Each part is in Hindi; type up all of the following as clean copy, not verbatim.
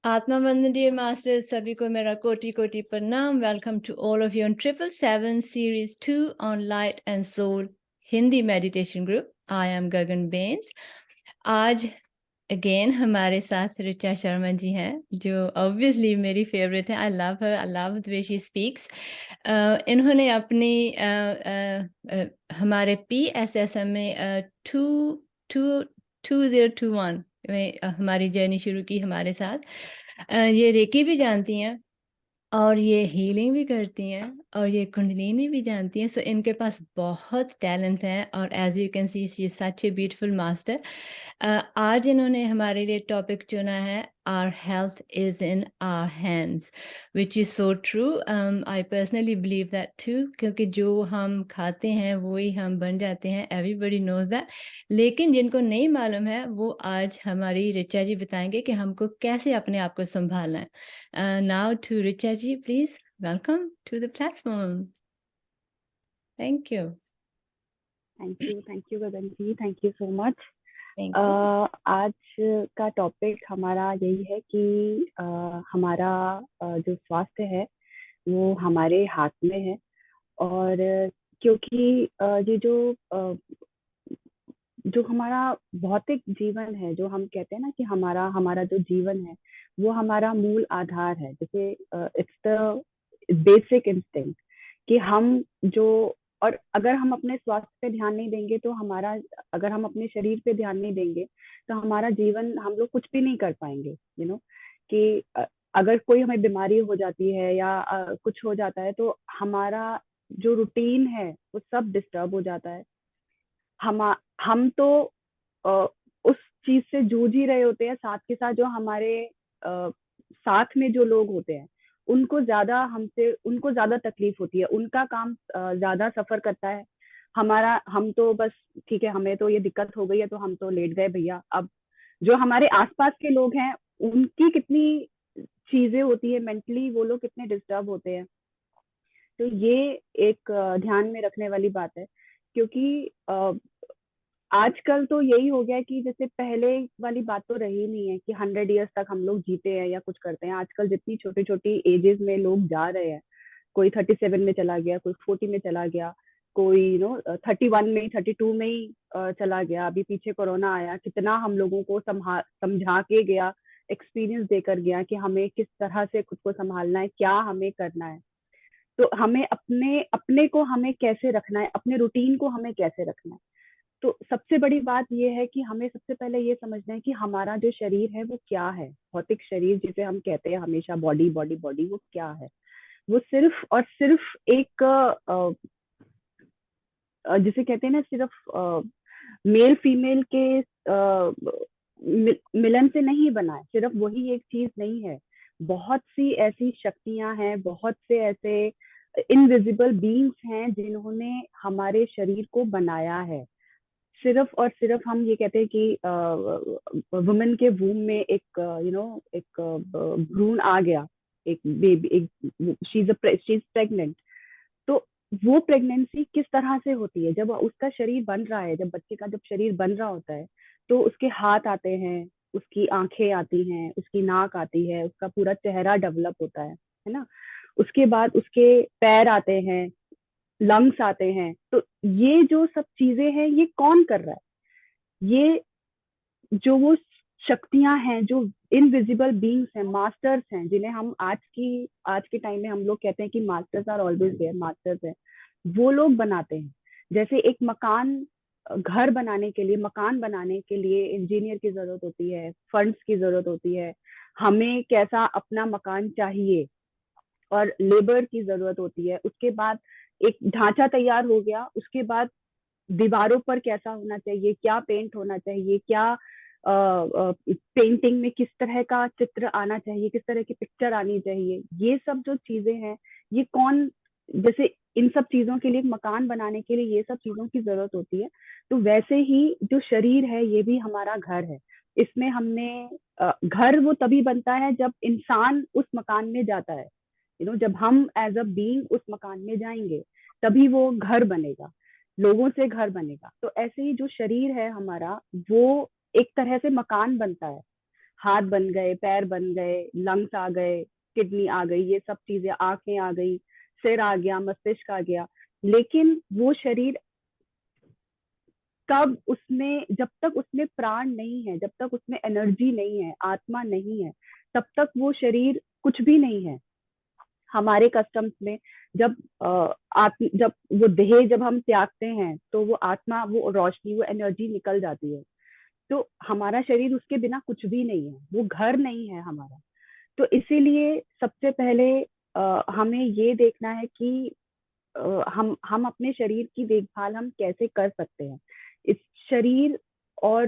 आत्मा बंधन डियर मास्टर्स, सभी को मेरा कोटि कोटि प्रणाम। Welcome to all of you on 777 series 2 on light and soul Hindi meditation group. I am Gagan Bains. आज अगेन हमारे साथ ऋचा शर्मा जी हैं, जो ऑब्वियसली मेरी फेवरेट है। I love her, I love the way she speaks. इन्होंने अपनी हमारे PSSM में 2021 में हमारी जर्नी शुरू की हमारे साथ। ये रेकी भी जानती हैं और ये हीलिंग भी करती हैं और ये कुंडलिनी भी जानती हैं। सो इनके पास बहुत टैलेंट है और as you can see she is such a beautiful master. आज इन्होंने हमारे लिए टॉपिक चुना है, our health is in our hands, which is so true. I personally believe that too, क्योंकि जो हम खाते हैं वही हम बन जाते हैं। Everybody knows that. लेकिन जिनको नहीं मालूम है वो आज हमारी ऋचा जी बताएंगे कि हमको कैसे अपने आप को संभालना है। Now to Richa ji, please welcome to the platform. Thank you. Thank you Gagan ji, thank you so much. Thank you. आज का टॉपिक हमारा यही है कि हमारा जो स्वास्थ्य है वो हमारे हाथ में है। और क्योंकि ये जो हमारा भौतिक जीवन है, जो हम कहते हैं ना कि हमारा हमारा जो जीवन है वो हमारा मूल आधार है। जैसे इट्स द बेसिक इंस्टिंक्ट कि हम जो, और अगर हम अपने स्वास्थ्य पे ध्यान नहीं देंगे तो हमारा, अगर हम अपने शरीर पे ध्यान नहीं देंगे तो हमारा जीवन, हम लोग कुछ भी नहीं कर पाएंगे। कि अगर कोई हमें बीमारी हो जाती है या कुछ हो जाता है तो हमारा जो रूटीन है वो सब डिस्टर्ब हो जाता है। हम हम तो उस चीज से जूझ ही रहे होते हैं, साथ के साथ जो हमारे साथ में जो लोग होते हैं उनको ज्यादा तकलीफ होती है, उनका काम ज्यादा सफर करता है। हम तो बस ठीक है, हमें तो ये दिक्कत हो गई है तो हम तो लेट गए भैया। अब जो हमारे आसपास के लोग हैं उनकी कितनी चीजें होती है, मेंटली वो लोग कितने डिस्टर्ब होते हैं। तो ये एक ध्यान में रखने वाली बात है। क्योंकि आजकल तो यही हो गया है कि जैसे पहले वाली बात तो रही नहीं है कि 100 ईयर्स तक हम लोग जीते हैं या कुछ करते हैं। आजकल जितनी छोटी छोटी एजेस में लोग जा रहे हैं, कोई 37 में चला गया, कोई 40 में चला गया, कोई 31 में, 32 में ही चला गया। अभी पीछे कोरोना आया, कितना हम लोगों को समझा के गया, एक्सपीरियंस देकर गया कि हमें किस तरह से खुद को संभालना है, क्या हमें करना है। तो हमें अपने अपने को हमें कैसे रखना है, अपने रूटीन को हमें कैसे रखना है। तो सबसे बड़ी बात यह है कि हमें सबसे पहले ये समझना है कि हमारा जो शरीर है वो क्या है। भौतिक शरीर जिसे हम कहते हैं हमेशा बॉडी बॉडी बॉडी, वो क्या है? वो सिर्फ और सिर्फ एक जिसे कहते हैं ना, सिर्फ मेल फीमेल के मिलन से नहीं बना है। सिर्फ वही एक चीज नहीं है, बहुत सी ऐसी शक्तियां हैं, बहुत से ऐसे इनविजिबल बीइंग्स हैं जिन्होंने हमारे शरीर को बनाया है। सिर्फ और सिर्फ हम ये कहते हैं कि वुमेन के वूम में एक एक भ्रूण आ गया, एक बेबी, एक शी इज प्रेग्नेंट। तो वो प्रेगनेंसी किस तरह से होती है? जब उसका शरीर बन रहा है, जब बच्चे का जब शरीर बन रहा होता है तो उसके हाथ आते हैं, उसकी आंखें आती हैं, उसकी नाक आती है, उसका पूरा चेहरा डेवलप होता है ना। उसके बाद उसके पैर आते हैं, लंग्स आते हैं। तो ये जो सब चीजें हैं ये कौन कर रहा है? ये जो वो शक्तियां हैं, जो इनविजिबल बीइंग्स हैं, मास्टर्स हैं, जिन्हें हम आज के टाइम में हम लोग कहते हैं कि masters are always there, masters हैं, वो लोग बनाते हैं। जैसे एक मकान, घर बनाने के लिए, मकान बनाने के लिए इंजीनियर की जरूरत होती है, फंड्स की जरूरत होती है, हमें कैसा अपना मकान चाहिए, और लेबर की जरूरत होती है। उसके बाद एक ढांचा तैयार हो गया, उसके बाद दीवारों पर कैसा होना चाहिए, क्या पेंट होना चाहिए, क्या पेंटिंग में किस तरह का चित्र आना चाहिए, किस तरह की पिक्चर आनी चाहिए, ये सब जो चीजें हैं, ये कौन, जैसे इन सब चीजों के लिए, मकान बनाने के लिए ये सब चीजों की जरूरत होती है। तो वैसे ही जो शरीर है ये भी हमारा घर है। इसमें हमने घर वो तभी बनता है जब इंसान उस मकान में जाता है। जब हम एज अ बीइंग उस मकान में जाएंगे तभी वो घर बनेगा, लोगों से घर बनेगा। तो ऐसे ही जो शरीर है हमारा, वो एक तरह से मकान बनता है। हाथ बन गए, पैर बन गए, लंग्स आ गए, किडनी आ गई, ये सब चीजें, आंखें आ गई, सिर आ गया, मस्तिष्क आ गया। लेकिन वो शरीर कब उसमें, जब तक उसमें प्राण नहीं है, जब तक उसमें एनर्जी नहीं है, आत्मा नहीं है, तब तक वो शरीर कुछ भी नहीं है। हमारे कस्टम्स में जब जब वो देह जब हम त्यागते हैं तो वो आत्मा, वो रोशनी, वो एनर्जी निकल जाती है। तो हमारा शरीर उसके बिना कुछ भी नहीं है, वो घर नहीं है हमारा। तो इसीलिए सबसे पहले हमें ये देखना है कि हम अपने शरीर की देखभाल हम कैसे कर सकते हैं। इस शरीर और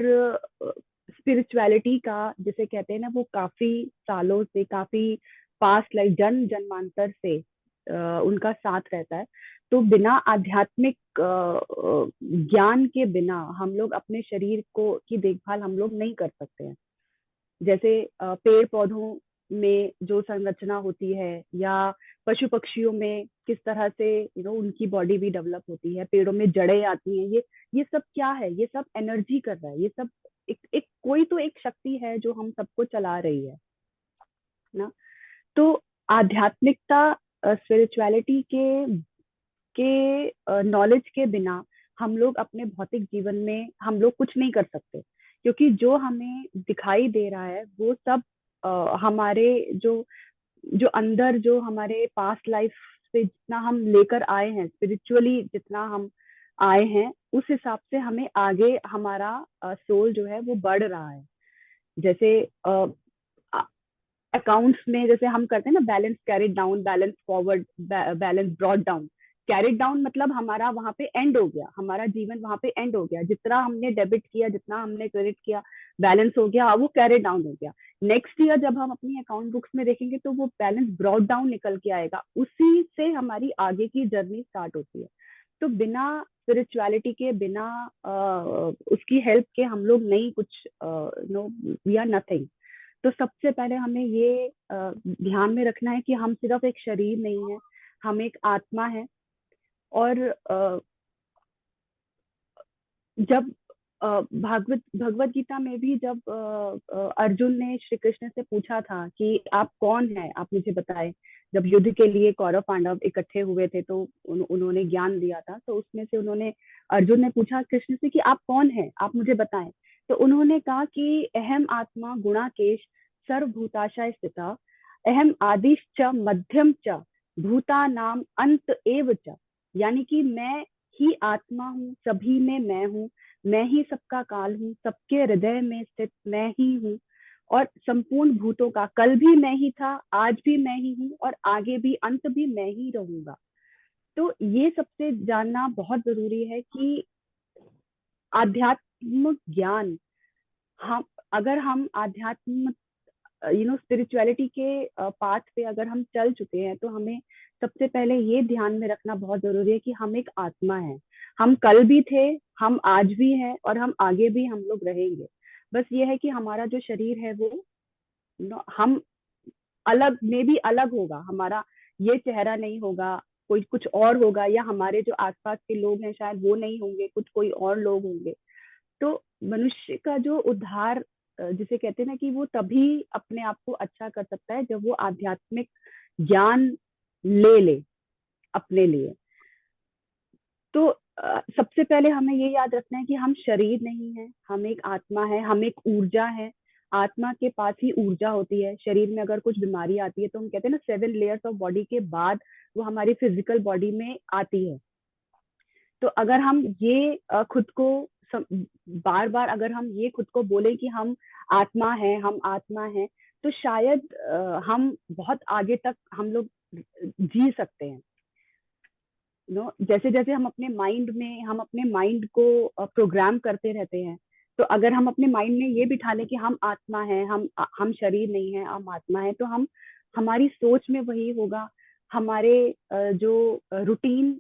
स्पिरिचुअलिटी का जिसे कहते हैं ना, वो काफी सालों से, काफी पास्ट लाइफ, जन्मांतर से उनका साथ रहता है। तो बिना आध्यात्मिक ज्ञान के बिना हम लोग अपने शरीर को की देखभाल हम लोग नहीं कर सकते हैं। जैसे पेड़ पौधों में जो संरचना होती है, या पशु पक्षियों में किस तरह से उनकी बॉडी भी डेवलप होती है, पेड़ों में जड़ें आती हैं, ये सब क्या है? ये सब एनर्जी कर रहा है, ये सब एक कोई तो एक शक्ति है जो हम सबको चला रही है ना। तो आध्यात्मिकता, स्पिरिचुअलिटी के नॉलेज के बिना हम लोग अपने भौतिक जीवन में हम लोग कुछ नहीं कर सकते। क्योंकि जो हमें दिखाई दे रहा है वो सब हमारे जो जो अंदर, जो हमारे पास्ट लाइफ से जितना हम लेकर आए हैं, स्पिरिचुअली जितना हम आए हैं, उस हिसाब से हमें आगे हमारा सोल जो है वो बढ़ रहा है। जैसे अकाउंट्स में जैसे हम करते हैं ना, balance carried down, balance forward, balance brought down. Carried down मतलब हमारा वहां पे एंड हो गया, हमारा जीवन वहां पे एंड हो गया, जितना हमने डेबिट किया, जितना हमने क्रेडिट किया, बैलेंस हो गया, वो कैरिड डाउन हो गया। नेक्स्ट ईयर जब हम अपनी अकाउंट बुक्स में देखेंगे तो वो बैलेंस ब्रॉड डाउन निकल के आएगा, उसी से हमारी आगे की जर्नी स्टार्ट होती है। तो बिना स्पिरिचुअलिटी के, बिना उसकी हेल्प के हम लोग नहीं कुछ, नो, वी आर नथिंग। तो सबसे पहले हमें ये ध्यान में रखना है कि हम सिर्फ एक शरीर नहीं है, हम एक आत्मा है। और जब भागवत भगवत गीता में भी जब अर्जुन ने श्री कृष्ण से पूछा था कि आप कौन है, आप मुझे बताएं। जब युद्ध के लिए कौरव पांडव इकट्ठे हुए थे तो उन्होंने ज्ञान दिया था, तो उसमें से उन्होंने, अर्जुन ने पूछा कृष्ण से कि आप कौन है, आप मुझे बताएं। तो उन्होंने कहा कि अहम आत्मा गुणाकेश सर्वभूताशय स्थिता, अहम आदिश्च मध्यम च भूता नाम अंत एव च। यानी कि मैं ही आत्मा हूँ, सभी में मैं हूँ, मैं ही सबका काल हूँ, सबके हृदय में स्थित मैं ही हूँ, और संपूर्ण भूतों का कल भी मैं ही था, आज भी मैं ही हूँ, और आगे भी, अंत भी मैं ही रहूंगा। तो ये सबसे जानना बहुत जरूरी है कि आध्यात्मिक ज्ञान, हम अगर हम आध्यात्म स्पिरिचुअलिटी के पाथ पे अगर हम चल चुके हैं, तो हमें सबसे पहले ये ध्यान में रखना बहुत जरूरी है कि हम एक आत्मा है। हम कल भी थे, हम आज भी हैं, और हम आगे भी हम लोग रहेंगे। बस ये है कि हमारा जो शरीर है वो हम अलग में भी अलग होगा, हमारा ये चेहरा नहीं होगा, कोई कुछ और होगा, या हमारे जो आसपास के लोग हैं शायद वो नहीं होंगे, कुछ कोई और लोग होंगे। तो मनुष्य का जो उद्धार, जिसे कहते हैं ना, कि वो तभी अपने आप को अच्छा कर सकता है जब वो आध्यात्मिक ज्ञान ले ले अपने लिए। तो सबसे पहले हमें ये याद रखना है कि हम शरीर नहीं है, हम एक आत्मा है, हम एक ऊर्जा है। आत्मा के पास ही ऊर्जा होती है। शरीर में अगर कुछ बीमारी आती है तो हम कहते हैं ना, 7 लेयर्स ऑफ बॉडी के बाद वो हमारी फिजिकल बॉडी में आती है। तो अगर हम ये खुद को बार बार अगर हम ये खुद को बोले कि हम आत्मा है, हम आत्मा है, तो शायद हम बहुत आगे तक हम लोग जी सकते हैं। जैसे जैसे हम अपने माइंड को प्रोग्राम करते रहते हैं। तो अगर हम अपने माइंड में ये बिठा लें कि हम आत्मा है, हम शरीर नहीं है, हम आत्मा है, तो हम हमारी सोच में वही होगा। हमारे जो रूटीन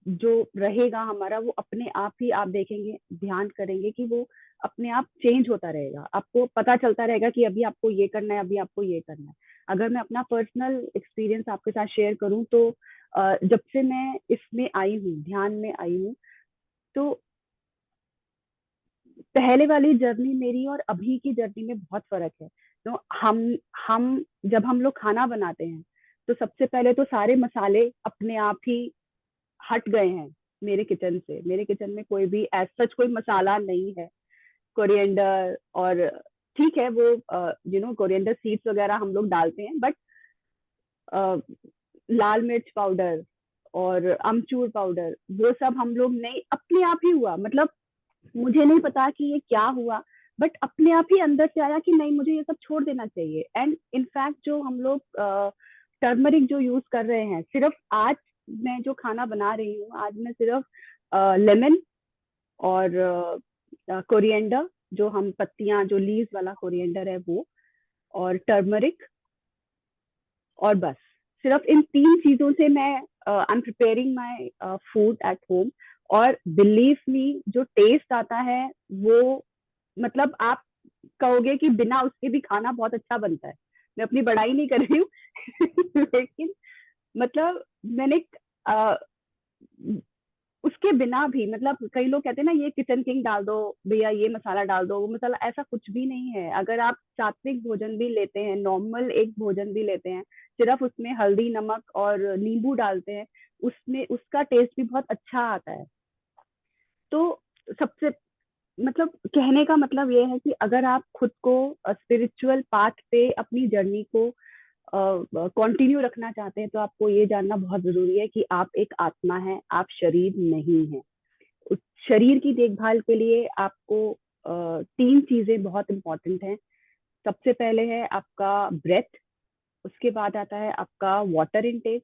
जो रहेगा हमारा, वो अपने आप ही, आप देखेंगे, ध्यान करेंगे कि वो अपने आप चेंज होता रहेगा। आपको पता चलता रहेगा कि अभी आपको ये करना है, अभी आपको ये करना है। अगर मैं अपना पर्सनल एक्सपीरियंस आपके साथ शेयर करूं तो जब से मैं इसमें आई हूँ, ध्यान में आई हूँ, तो पहले वाली जर्नी मेरी और अभी की जर्नी में बहुत फर्क है। तो हम जब हम लोग खाना बनाते हैं तो सबसे पहले तो सारे मसाले अपने आप ही हट गए हैं मेरे किचन से। मेरे किचन में कोई भी एज सच कोई मसाला नहीं है। कोरिएंडर और ठीक है वो कोरिएंडर सीड्स वगैरह हम लोग डालते हैं, बट लाल मिर्च पाउडर और अमचूर पाउडर वो सब हम लोग नहीं, अपने आप ही हुआ। मतलब मुझे नहीं पता कि ये क्या हुआ, बट अपने आप ही अंदर से आया कि नहीं मुझे ये सब छोड़ देना चाहिए। एंड इनफैक्ट जो हम लोग टर्मरिक जो यूज कर रहे हैं, सिर्फ आज मैं जो खाना बना रही हूँ, आज मैं सिर्फ लेमन और कोरिएंडर, जो हम पत्तियां जो लीव्स वाला कोरिएंडर है वो, और टर्मरिक, और बस सिर्फ इन 3 चीजों से मैं I am preparing my food at home. और बिलीव मी, जो टेस्ट आता है वो, मतलब आप कहोगे कि बिना उसके भी खाना बहुत अच्छा बनता है। मैं अपनी बड़ाई नहीं कर रही हूँ लेकिन मतलब मैंने अ, उसके बिना भी, मतलब कई लोग कहते हैं ना ये किचन किंग डाल दो भैया, ये मसाला डाल दो वो मसाला, ऐसा कुछ भी नहीं है। अगर आप सात्विक भोजन भी लेते हैं, नॉर्मल एक भोजन भी लेते हैं, सिर्फ उसमें हल्दी नमक और नींबू डालते हैं, उसमें उसका टेस्ट भी बहुत अच्छा आता है। तो सबसे, मतलब कहने का मतलब ये है कि अगर आप खुद को स्पिरिचुअल पाथ पे अपनी जर्नी को कंटिन्यू रखना चाहते हैं, तो आपको ये जानना बहुत जरूरी है कि आप एक आत्मा है, आप शरीर नहीं है। उस शरीर की देखभाल के लिए आपको 3 चीजें बहुत इंपॉर्टेंट हैं। सबसे पहले है आपका ब्रेथ, उसके बाद आता है आपका वाटर इनटेक,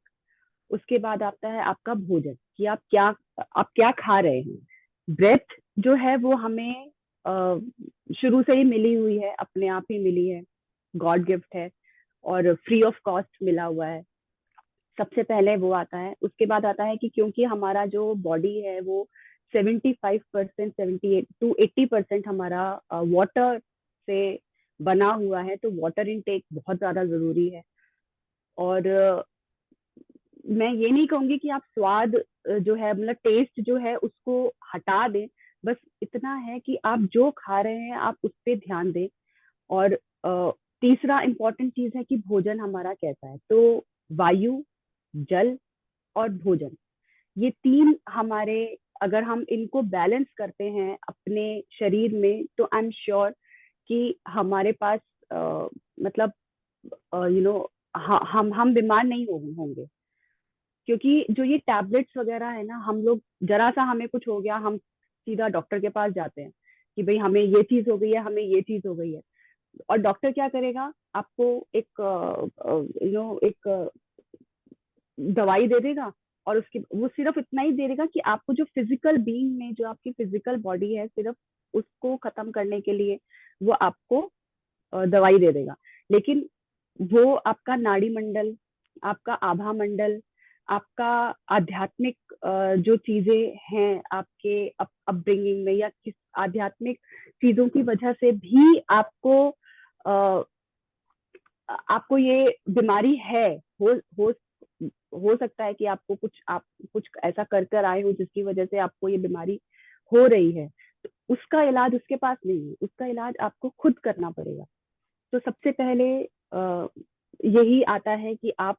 उसके बाद आता है आपका भोजन, कि आप क्या खा रहे हैं। ब्रेथ जो है वो हमें शुरू से ही मिली हुई है, अपने आप ही मिली है, गॉड गिफ्ट है और फ्री ऑफ कॉस्ट मिला हुआ है। सबसे पहले वो आता है। उसके बाद आता है कि क्योंकि हमारा जो बॉडी है वो 75%, 78 to 80% हमारा वाटर से बना हुआ है, तो वाटर इनटेक बहुत ज्यादा जरूरी है। और मैं ये नहीं कहूंगी कि आप स्वाद जो है, मतलब टेस्ट जो है उसको हटा दें। बस इतना है कि आप जो खा रहे हैं आप उस पर ध्यान दें। और तीसरा इम्पोर्टेंट चीज है कि भोजन हमारा कैसा है। तो वायु, जल और भोजन, ये 3 हमारे, अगर हम इनको बैलेंस करते हैं अपने शरीर में, तो आई एम श्योर कि हमारे पास मतलब यू नो हम बीमार नहीं होंगे। क्योंकि जो ये टैबलेट्स वगैरह है ना, हम लोग जरा सा हमें कुछ हो गया, हम सीधा डॉक्टर के पास जाते हैं कि भाई हमें ये चीज हो गई है, हमें ये चीज हो गई है। और डॉक्टर क्या करेगा, आपको एक एक दवाई दे देगा, और उसके वो सिर्फ इतना ही दे देगा कि आपको जो फिजिकल बीइंग में, जो आपकी फिजिकल बॉडी है, सिर्फ उसको खत्म करने के लिए वो आपको दवाई दे देगा। लेकिन वो आपका नाड़ी मंडल, आपका आभा मंडल, आपका आध्यात्मिक जो चीजें हैं आपके अपब्रिंगिंग में, या किस आध्यात्मिक चीजों की वजह से भी अ, आपको ये बीमारी है, हो हो हो सकता है कि आपको आप कुछ ऐसा कर कर आए हो जिसकी वजह से आपको ये बीमारी हो रही है। तो उसका इलाज उसके पास नहीं है, उसका इलाज आपको खुद करना पड़ेगा। तो सबसे पहले यही आता है कि आप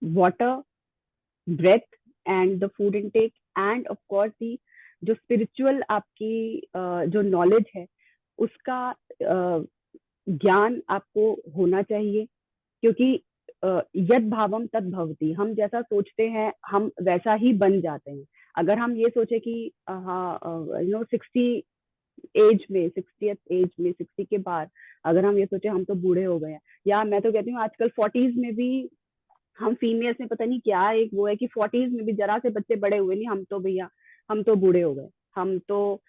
water, breath and the food intake, and of course the जो स्पिरिचुअल आपकी जो नॉलेज है, उसका ज्ञान आपको होना चाहिए। क्योंकि यद भावम तद भवती, हम जैसा सोचते हैं हम वैसा ही बन जाते हैं। अगर हम ये सोचे कि हाँ 60 के बाद अगर हम ये सोचे हम तो बूढ़े हो गए हैं, या मैं तो कहती हूँ आजकल 40s में भी हम फीमेल्स में पता नहीं क्या एक वो है कि 40s में भी जरा से बच्चे बड़े हुए नहीं, हम तो भैया हम तो बूढ़े हो गए, हम तो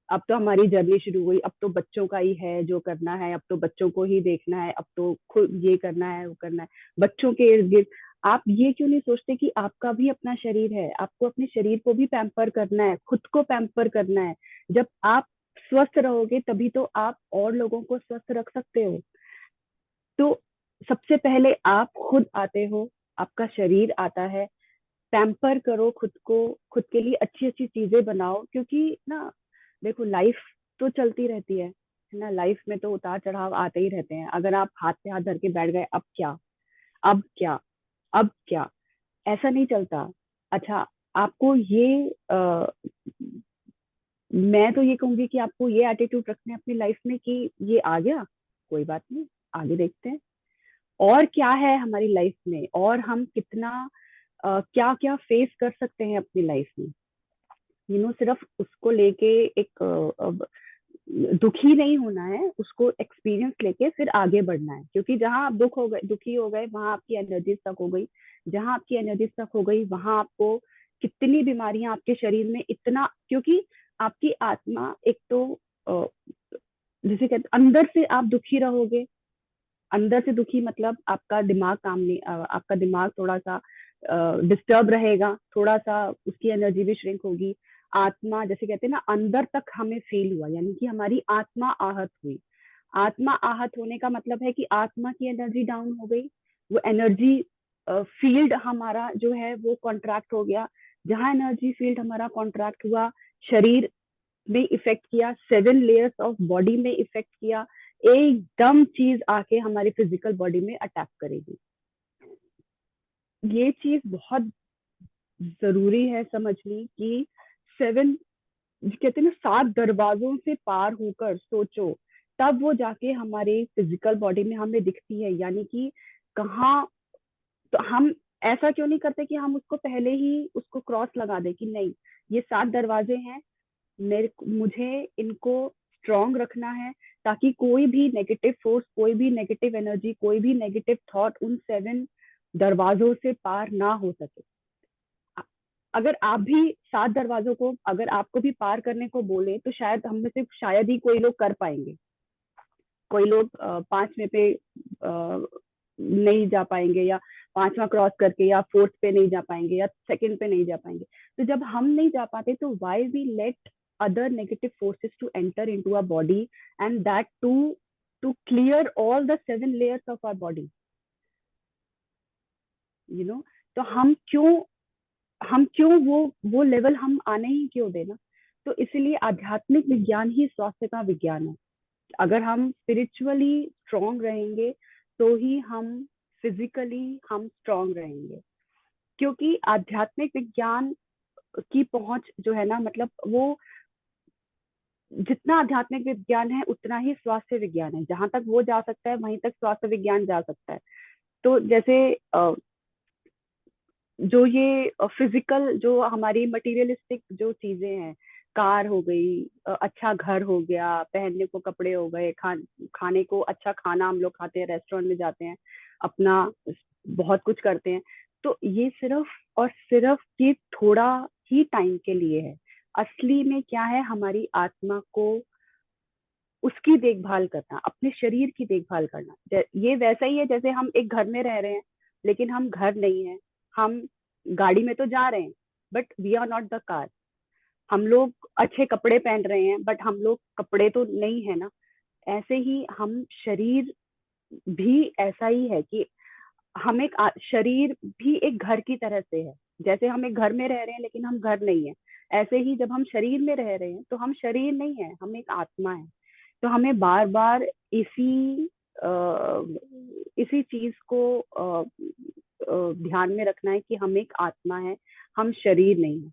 अब तो हमारी जर्नी शुरू हुई, अब तो बच्चों का ही है जो करना है, अब तो बच्चों को ही देखना है, अब तो खुद ये करना है वो करना है, बच्चों के इर्द गिर्द। आप ये क्यों नहीं सोचते कि आपका भी अपना शरीर है, आपको अपने शरीर को भी पैम्पर करना है, खुद को पैम्पर करना है। जब आप स्वस्थ रहोगे तभी तो आप और लोगों को स्वस्थ रख सकते हो। तो सबसे पहले आप खुद आते हो, आपका शरीर आता है, पैम्पर करो खुद को, खुद के लिए अच्छी अच्छी चीजें बनाओ। क्योंकि ना देखो लाइफ तो चलती रहती है ना, लाइफ में तो उतार चढ़ाव आते ही रहते हैं। अगर आप हाथ पे हाथ धर के बैठ गए, अब क्या, अब क्या, अब क्या, ऐसा नहीं चलता। अच्छा, आपको ये मैं तो ये कहूंगी कि आपको ये एटीट्यूड रखना है अपनी लाइफ में कि ये आ गया, कोई बात नहीं, आगे देखते हैं और क्या है हमारी लाइफ में, और हम कितना क्या क्या फेस कर सकते हैं अपनी लाइफ में। सिर्फ उसको लेके एक दुखी नहीं होना है, उसको एक्सपीरियंस लेके फिर आगे बढ़ना है। क्योंकि जहां आप दुखी हो गए, वहां आपकी एनर्जी स्टक हो गई। जहां आपकी एनर्जी स्टक हो गई, वहां आपको कितनी बीमारियां आपके शरीर में, इतना, क्योंकि आपकी आत्मा एक तो अ, जिसे कहते अंदर से आप दुखी रहोगे। अंदर से दुखी मतलब आपका दिमाग काम नहीं, आपका दिमाग थोड़ा सा डिस्टर्ब रहेगा, थोड़ा सा उसकी एनर्जी भी श्रिंक होगी। आत्मा, जैसे कहते हैं ना, अंदर तक हमें फील हुआ, यानी कि हमारी आत्मा आहत हुई। आत्मा आहत होने का मतलब है कि आत्मा की एनर्जी डाउन हो गई। वो एनर्जी फील्ड हमारा जो है वो कॉन्ट्रैक्ट हो गया। जहां एनर्जी फील्ड हमारा कॉन्ट्रैक्ट हुआ, शरीर में इफेक्ट किया, 7 लेयर्स ऑफ बॉडी में इफेक्ट किया, एकदम चीज आके हमारी फिजिकल बॉडी में अटैक करेगी। ये चीज बहुत जरूरी है समझनी कि 7, कहते हैं ना, 7 दरवाजों से पार होकर सोचो, तब वो जाके हमारे फिजिकल बॉडी में हमें दिखती है। यानी कि कहाँ, तो हम ऐसा क्यों नहीं करते कि हम उसको पहले ही उसको क्रॉस लगा दे कि नहीं, ये 7 दरवाजे हैं, मेरे मुझे इनको स्ट्रांग रखना है, ताकि कोई भी नेगेटिव फोर्स, कोई भी नेगेटिव एनर्जी, कोई भी नेगेटिव थॉट उन 7 दरवाजों से पार ना हो सके। अगर आप भी 7 दरवाजों को, अगर आपको भी पार करने को बोले, तो शायद हम में से शायद ही कोई लोग कर पाएंगे। कोई लोग 5 में पे नहीं जा पाएंगे, या 5वां क्रॉस करके, या 4th पे नहीं जा पाएंगे, या 2nd पे नहीं जा पाएंगे। तो जब हम नहीं जा पाते, तो why we let other negative forces to enter into our body, and that to clear all the 7 layers of our body, you know। तो हम क्यों वो लेवल हम आने ही क्यों देना। तो इसलिए आध्यात्मिक विज्ञान ही स्वास्थ्य का विज्ञान है। अगर हम स्पिरिचुअली स्ट्रांग रहेंगे, तो ही हम फिजिकली हम स्ट्रांग रहेंगे। क्योंकि आध्यात्मिक विज्ञान की पहुंच जो है ना, मतलब वो, जितना आध्यात्मिक विज्ञान है उतना ही स्वास्थ्य विज्ञान है। जहां तक वो जा सकता है, वहीं तक स्वास्थ्य विज्ञान जा सकता है। तो जैसे जो ये फिजिकल, जो हमारी मटेरियलिस्टिक जो चीजें हैं, कार हो गई, अच्छा घर हो गया, पहनने को कपड़े हो गए, खाने को अच्छा खाना हम लोग खाते हैं, रेस्टोरेंट में जाते हैं, अपना बहुत कुछ करते हैं। तो ये सिर्फ और सिर्फ ये थोड़ा ही टाइम के लिए है। असली में क्या है, हमारी आत्मा को, उसकी देखभाल करना, अपने शरीर की देखभाल करना। ये वैसा ही है जैसे हम एक घर में रह रहे हैं, लेकिन हम घर नहीं है। हम गाड़ी में तो जा रहे हैं, but we are not the car. हम लोग अच्छे कपड़े पहन रहे हैं, बट हम लोग कपड़े तो नहीं है ना। ऐसे ही हम शरीर भी ऐसा ही है कि हम एक शरीर भी एक घर की तरह से है। जैसे हम एक घर में रह रहे हैं, लेकिन हम घर नहीं है, ऐसे ही जब हम शरीर में रह रहे हैं, तो हम शरीर नहीं है, हम एक आत्मा है। तो हमें बार बार इसी चीज को ध्यान में रखना है कि हम एक आत्मा है, हम शरीर नहीं है।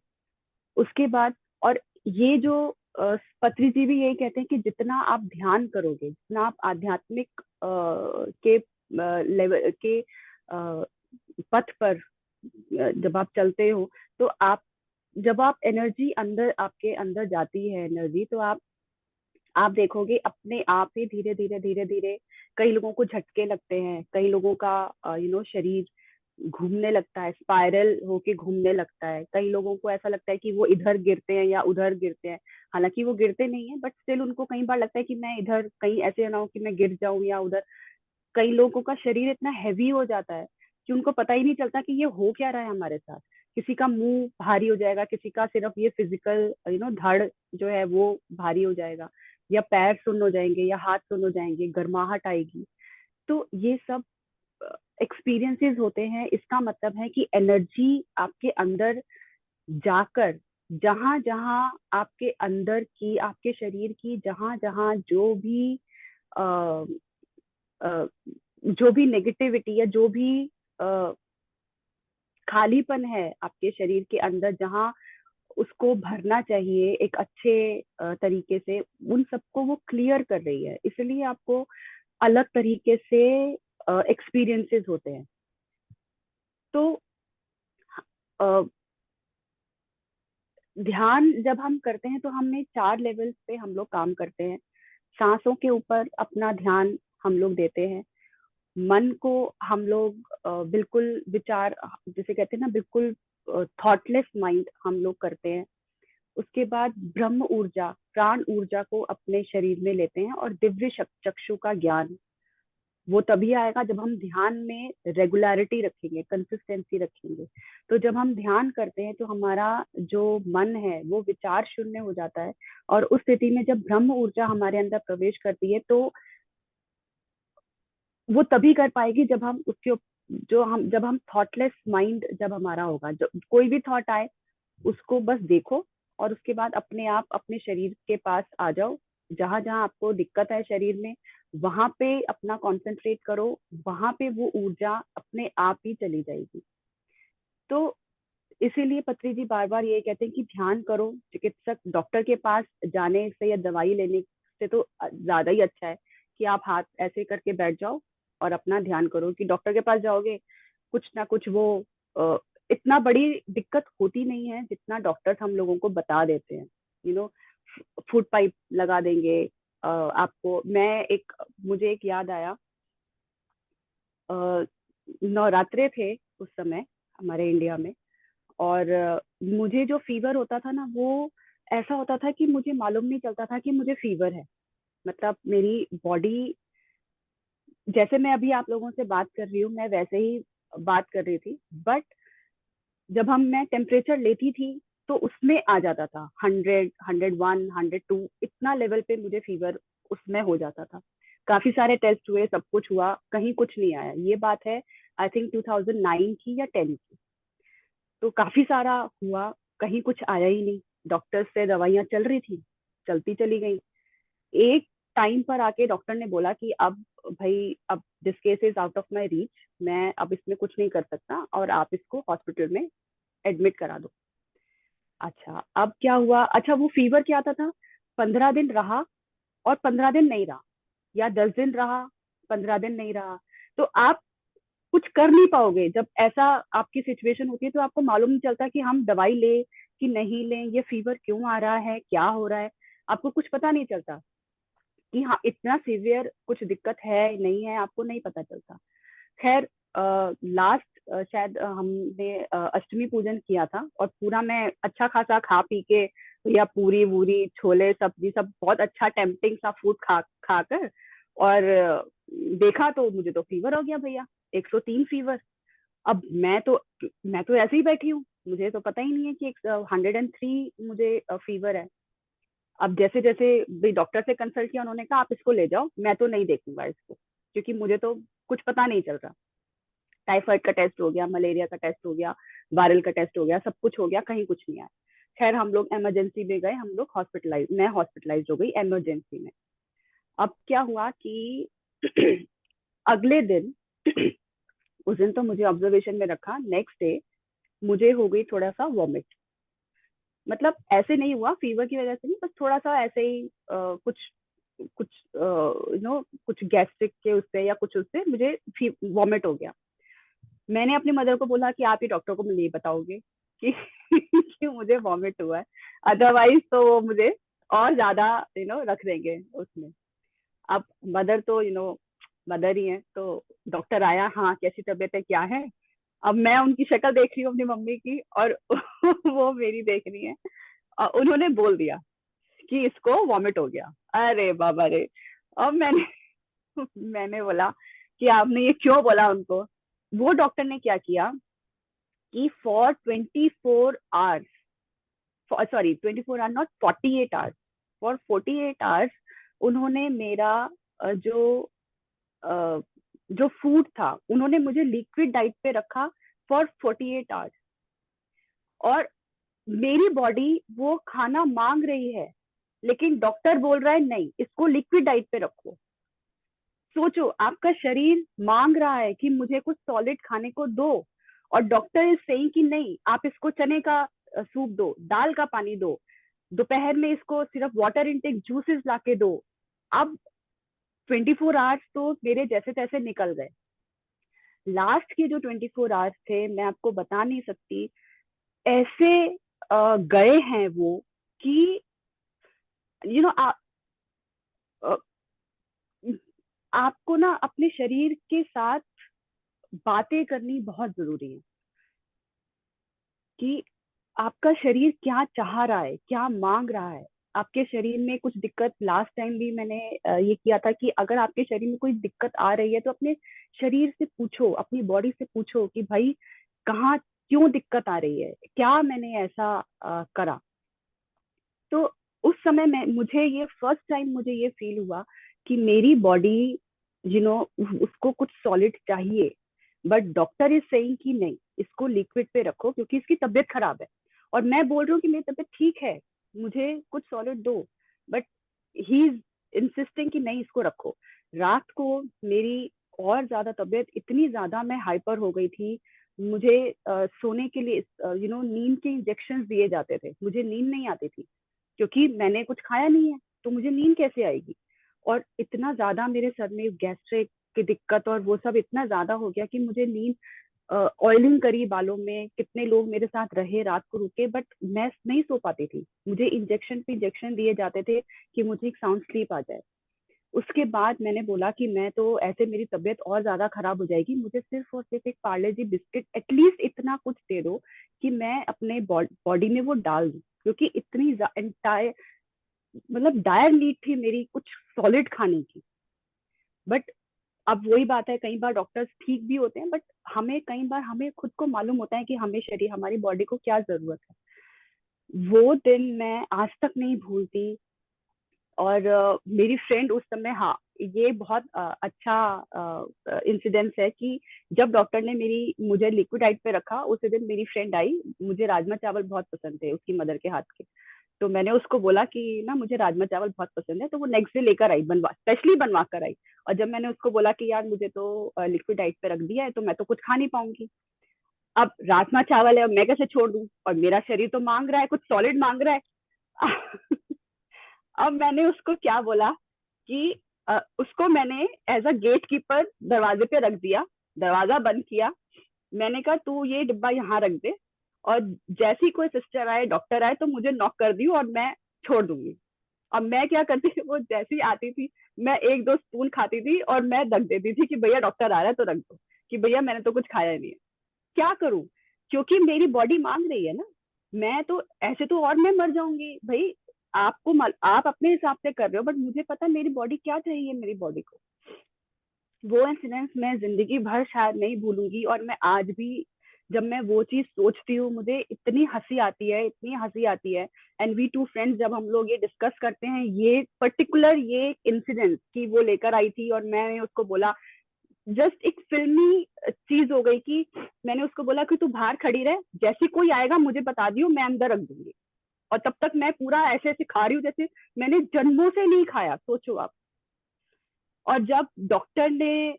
उसके बाद, और ये जो पत्री जी भी यही कहते हैं कि जितना आप ध्यान करोगे, जितना आप आध्यात्मिक के लेवल के पथ पर जब आप चलते हो, तो आप, जब आप एनर्जी अंदर, आपके अंदर जाती है एनर्जी, तो आप देखोगे अपने आप ही धीरे धीरे धीरे धीरे कई लोगों को झटके लगते हैं, कई लोगों का शरीर घूमने लगता है, स्पाइरल होके घूमने लगता है। कई लोगों को ऐसा लगता है कि वो इधर गिरते हैं या उधर गिरते हैं। हालांकि वो गिरते नहीं है, बट स्टिल उनको कई बार लगता है कि मैं इधर कहीं ऐसे ना हो कि मैं गिर जाऊं या उधर। कई लोगों का शरीर इतना हैवी हो जाता है कि उनको पता ही नहीं चलता कि ये हो क्या रहा है हमारे साथ। किसी का मुंह भारी हो जाएगा, किसी का सिर्फ ये फिजिकल धड़ जो है वो भारी हो जाएगा, या पैर सुन्न हो जाएंगे, या हाथ सुन्न हो जाएंगे, गर्माहट आएगी। तो ये सब एक्सपीरियंसेस होते हैं। इसका मतलब है कि एनर्जी आपके अंदर जाकर जहां जहां आपके अंदर की, आपके शरीर की जहां जहां अ, अ, जो भी नेगेटिविटी या जो भी अ, खालीपन है आपके शरीर के अंदर, जहां उसको भरना चाहिए एक अच्छे तरीके से, उन सबको वो क्लियर कर रही है। इसलिए आपको अलग तरीके से एक्सपीरियंसेस होते हैं। तो अ, ध्यान जब हम करते हैं तो हमने 4 लेवल्स पे हम लोग काम करते हैं। सांसों के ऊपर अपना ध्यान हम लोग देते हैं। मन को हम लोग बिल्कुल विचार, जिसे कहते हैं ना, बिल्कुल थॉटलेस माइंड हम लोग करते हैं। उसके बाद ब्रह्म ऊर्जा, प्राण ऊर्जा को अपने शरीर में लेते हैं, और दिव्य चक्षु का ज्ञान वो तभी आएगा जब हम ध्यान में रेगुलरिटी रखेंगे, कंसिस्टेंसी रखेंगे। तो जब हम ध्यान करते हैं तो हमारा जो मन है वो विचार शून्य हो जाता है, और उस स्थिति में जब ब्रह्म ऊर्जा हमारे अंदर प्रवेश करती है तो वो तभी कर पाएगी जब हम उसके जब हम थॉटलेस माइंड जब हमारा होगा। जब कोई भी थॉट आए उसको बस देखो, और उसके बाद अपने आप अपने शरीर के पास आ जाओ। जहां जहां आपको दिक्कत है शरीर में, वहां पे अपना कंसंट्रेट करो, वहां पे वो ऊर्जा अपने आप ही चली जाएगी। तो इसीलिए पत्री जी बार बार ये कहते हैं कि ध्यान करो। चिकित्सक, डॉक्टर के पास जाने से या दवाई लेने से तो ज्यादा ही अच्छा है कि आप हाथ ऐसे करके बैठ जाओ और अपना ध्यान करो। कि डॉक्टर के पास जाओगे, कुछ ना कुछ वो अ, इतना बड़ी दिक्कत होती नहीं है जितना डॉक्टर्स हम लोगों को बता देते हैं। यू नो, फूड पाइप लगा देंगे आपको। मुझे एक याद आया, अ, नवरात्रे थे उस समय हमारे इंडिया में, और मुझे जो फीवर होता था ना, वो ऐसा होता था कि मुझे मालूम नहीं चलता था कि मुझे फीवर है। मतलब मेरी बॉडी, जैसे मैं अभी आप लोगों से बात कर रही हूँ, मैं वैसे ही बात कर रही थी, बट जब मैं टेम्परेचर लेती थी तो उसमें आ जाता था 100, 101, 102, इतना लेवल पे मुझे फीवर उसमें हो जाता था। काफी सारे टेस्ट हुए, सब कुछ हुआ, कहीं कुछ नहीं आया। ये बात है आई थिंक 2009 की या 10 की। तो काफी सारा हुआ, कहीं कुछ आया ही नहीं। डॉक्टर से दवाइयां चल रही थी, चलती चली गई। एक टाइम पर आके डॉक्टर ने बोला कि अब भाई, अब this case is out of my reach, मैं अब इसमें कुछ नहीं कर सकता, और आप इसको हॉस्पिटल में एडमिट करा दो। अच्छा, अब क्या हुआ? अच्छा, वो फीवर क्या आता था? 15 दिन रहा और 15 दिन नहीं रहा, या 10 दिन रहा, 15 दिन नहीं रहा। तो आप कुछ कर नहीं पाओगे जब ऐसा आपकी सिचुएशन होती है। तो आपको मालूम नहीं चलता कि हम दवाई लें कि नहीं लें, ये फीवर क्यों आ रहा है, क्या हो रहा है। आपको कुछ पता नहीं चलता कि हाँ, इतना सीवियर कुछ दिक्कत है नहीं है, आपको नहीं पता चलता। खैर, लास्ट शायद हमने अष्टमी पूजन किया था, और पूरा मैं अच्छा खासा खा पी के, या पूरी वूरी छोले सब्जी सब बहुत अच्छा टेम्पटिंग सा फूड खा खा कर, और देखा तो मुझे तो फीवर हो गया भैया, 103 फीवर। अब मैं तो ऐसे ही बैठी हूँ, मुझे तो पता ही नहीं है कि 103 मुझे फीवर है। अब जैसे जैसे भी डॉक्टर से कंसल्ट किया, उन्होंने कहा आप इसको ले जाओ, मैं तो नहीं देखूंगा इसको, क्योंकि मुझे तो कुछ पता नहीं चल रहा। टाइफाइड का टेस्ट हो गया, मलेरिया का टेस्ट हो गया, वायरल का टेस्ट हो गया, सब कुछ हो गया, कहीं कुछ नहीं आया। खैर, हम लोग इमरजेंसी में गए, हम लोग हॉस्पिटलाइज मैं हॉस्पिटलाइज हो गई इमरजेंसी में। अब क्या हुआ कि अगले दिन उस दिन तो मुझे ऑब्जर्वेशन में रखा, नेक्स्ट डे मुझे हो गई थोड़ा सा वॉमिट। मतलब ऐसे नहीं हुआ फीवर की वजह से, नहीं, बस थोड़ा सा ऐसे ही कुछ कुछ कुछ गैस्ट्रिक के उससे या कुछ उससे मुझे वॉमिट हो गया। मैंने अपनी मदर को बोला कि आप ही डॉक्टर को नहीं बताओगे कि कि मुझे वॉमिट हुआ है, अदरवाइज तो वो मुझे और ज्यादा रख देंगे उसमें। अब मदर तो मदर ही है, तो डॉक्टर आया, हाँ कैसी तबीयत है, क्या है। अब मैं उनकी शक्ल देख रही हूँ अपनी मम्मी की, और वो मेरी देख रही है। उन्होंने बोल दिया कि इसको वॉमिट हो गया। अरे बाबा रे! अब मैंने बोला कि आपने ये क्यों बोला उनको। वो डॉक्टर ने क्या किया कि for 24 hours, sorry 24 our not, 48 hours, for 48 hours उन्होंने मेरा जो अ, जो फूड था, उन्होंने मुझे लिक्विड डाइट पे रखा फॉर 48 आवर्स। और मेरी बॉडी वो खाना मांग रही है, लेकिन डॉक्टर बोल रहा है नहीं, इसको लिक्विड डाइट पे रखो। सोचो, आपका शरीर मांग रहा है कि मुझे कुछ सॉलिड खाने को दो, और डॉक्टर इज सेइंग कि नहीं, आप इसको चने का सूप दो, दाल का पानी दो, दोपहर में इसको सिर्फ वाटर इनटेक जूसेस लाके दो। अब 24 आवर्स तो मेरे जैसे तैसे निकल गए। लास्ट के जो 24 आवर्स थे, मैं आपको बता नहीं सकती, ऐसे गए हैं वो कि यू नो आपको ना अपने शरीर के साथ बातें करनी बहुत जरूरी है कि आपका शरीर क्या चाह रहा है, क्या मांग रहा है। आपके शरीर में कुछ दिक्कत, लास्ट टाइम भी मैंने ये किया था कि अगर आपके शरीर में कोई दिक्कत आ रही है तो अपने शरीर से पूछो, अपनी बॉडी से पूछो कि भाई कहाँ, क्यों दिक्कत आ रही है, क्या मैंने ऐसा करा। तो उस समय मैं मुझे ये फर्स्ट टाइम मुझे ये फील हुआ कि मेरी बॉडी उसको कुछ सॉलिड चाहिए, बट डॉक्टर इज सेइंग कि नहीं, इसको लिक्विड पे रखो क्योंकि इसकी तबीयत खराब है। और मैं बोल रही हूँ कि मेरी तबीयत ठीक है, मुझे कुछ सॉलिड दो, बट ही इज इंसिस्टिंग कि नहीं, इसको रखो। रात को मेरी और ज्यादा तबीयत, इतनी ज्यादा मैं हाइपर हो गई थी, मुझे सोने के लिए नींद के इंजेक्शन दिए जाते थे, मुझे नींद नहीं आती थी क्योंकि मैंने कुछ खाया नहीं है, तो मुझे नींद कैसे आएगी। और इतना ज्यादा मेरे सर में गैस्ट्रिक की दिक्कत और वो सब इतना ज्यादा हो गया कि मुझे नींद, ऑयलिंग करी बालों में, कितने लोग मेरे साथ रहे रात को रुके, बट मैं नहीं सो पाती थी, मुझे इंजेक्शन पे इंजेक्शन दिए जाते थे कि मुझे एक साउंड स्लीप आ जाए। उसके बाद मैंने बोला कि मैं तो ऐसे मेरी तबीयत और ज्यादा खराब हो जाएगी, मुझे सिर्फ और सिर्फ एक पार्ले जी बिस्किट एटलीस्ट इतना कुछ दे दो कि मैं अपने बॉडी में वो डाल दूं, क्योंकि इतनी एंटायर, मतलब डायर नीड थी मेरी कुछ सॉलिड खाने की। बट अब वही बात है, कई बार डॉक्टर्स ठीक भी होते हैं, बट हमें कई बार हमें खुद को मालूम होता है कि हमें शरीर, हमारी बॉडी को क्या जरूरत है। वो दिन मैं आज तक नहीं भूलती। और मेरी फ्रेंड उस समय, हाँ, ये बहुत अच्छा इंसिडेंस है कि जब डॉक्टर ने मेरी मुझे लिक्विड डाइट पे रखा, उसी दिन मेरी फ्रेंड आई, मुझे राजमा चावल बहुत पसंद थे उसकी मदर के हाथ के। तो मैंने उसको बोला कि ना मुझे राजमा चावल बहुत पसंद है, तो वो नेक्स्ट डे लेकर आई, बनवा स्पेशली बनवा कर आई। और जब मैंने उसको बोला कि यार मुझे तो लिक्विड डाइट पे रख दिया है, तो मैं तो कुछ खा नहीं पाऊंगी, अब राजमा चावल है, अब मैं कैसे छोड़ दूं, और मेरा शरीर तो मांग रहा है, कुछ सॉलिड मांग रहा है। अब मैंने उसको क्या बोला कि उसको मैंने एज अ गेट कीपर दरवाजे पे रख दिया, दरवाजा बंद किया। मैंने कहा तू ये डिब्बा यहाँ रख दे, और जैसी कोई सिस्टर आए, डॉक्टर आए, तो मुझे नॉक कर दी और मैं छोड़ दूंगी। अब मैं क्या करती थी, वो जैसी आती थी, मैं एक दो स्पून खाती थी और मैं रख देती थी कि भैया डॉक्टर आ रहा है तो रख दो, कि भैया मैंने तो कुछ खाया नहीं है। क्या करूं, क्योंकि मेरी बॉडी मांग रही है ना। मैं तो ऐसे तो और मैं मर जाऊंगी भाई। आप अपने हिसाब से कर रहे हो, बट मुझे पता है मेरी बॉडी क्या चाहिए, मेरी बॉडी को। वो इंसिडेंस मैं जिंदगी भर शायद नहीं भूलूंगी। और मैं आज भी जब मैं वो चीज सोचती हूँ, मुझे इतनी हंसी आती है, इतनी हंसी आती है। एंड वी टू फ्रेंड्स जब हम लोग ये डिस्कस करते हैं, ये पर्टिकुलर ये इंसिडेंस कि वो लेकर आई थी और मैंने उसको बोला, जस्ट एक फिल्मी चीज हो गई कि मैंने उसको बोला कि तू बाहर खड़ी रहे, जैसे कोई आएगा मुझे बता दियो, मैं अंदर रख दूंगी। और तब तक मैं पूरा ऐसे ऐसे खा रही हूँ जैसे मैंने जन्मों से नहीं खाया, सोचो आप। और जब डॉक्टर ने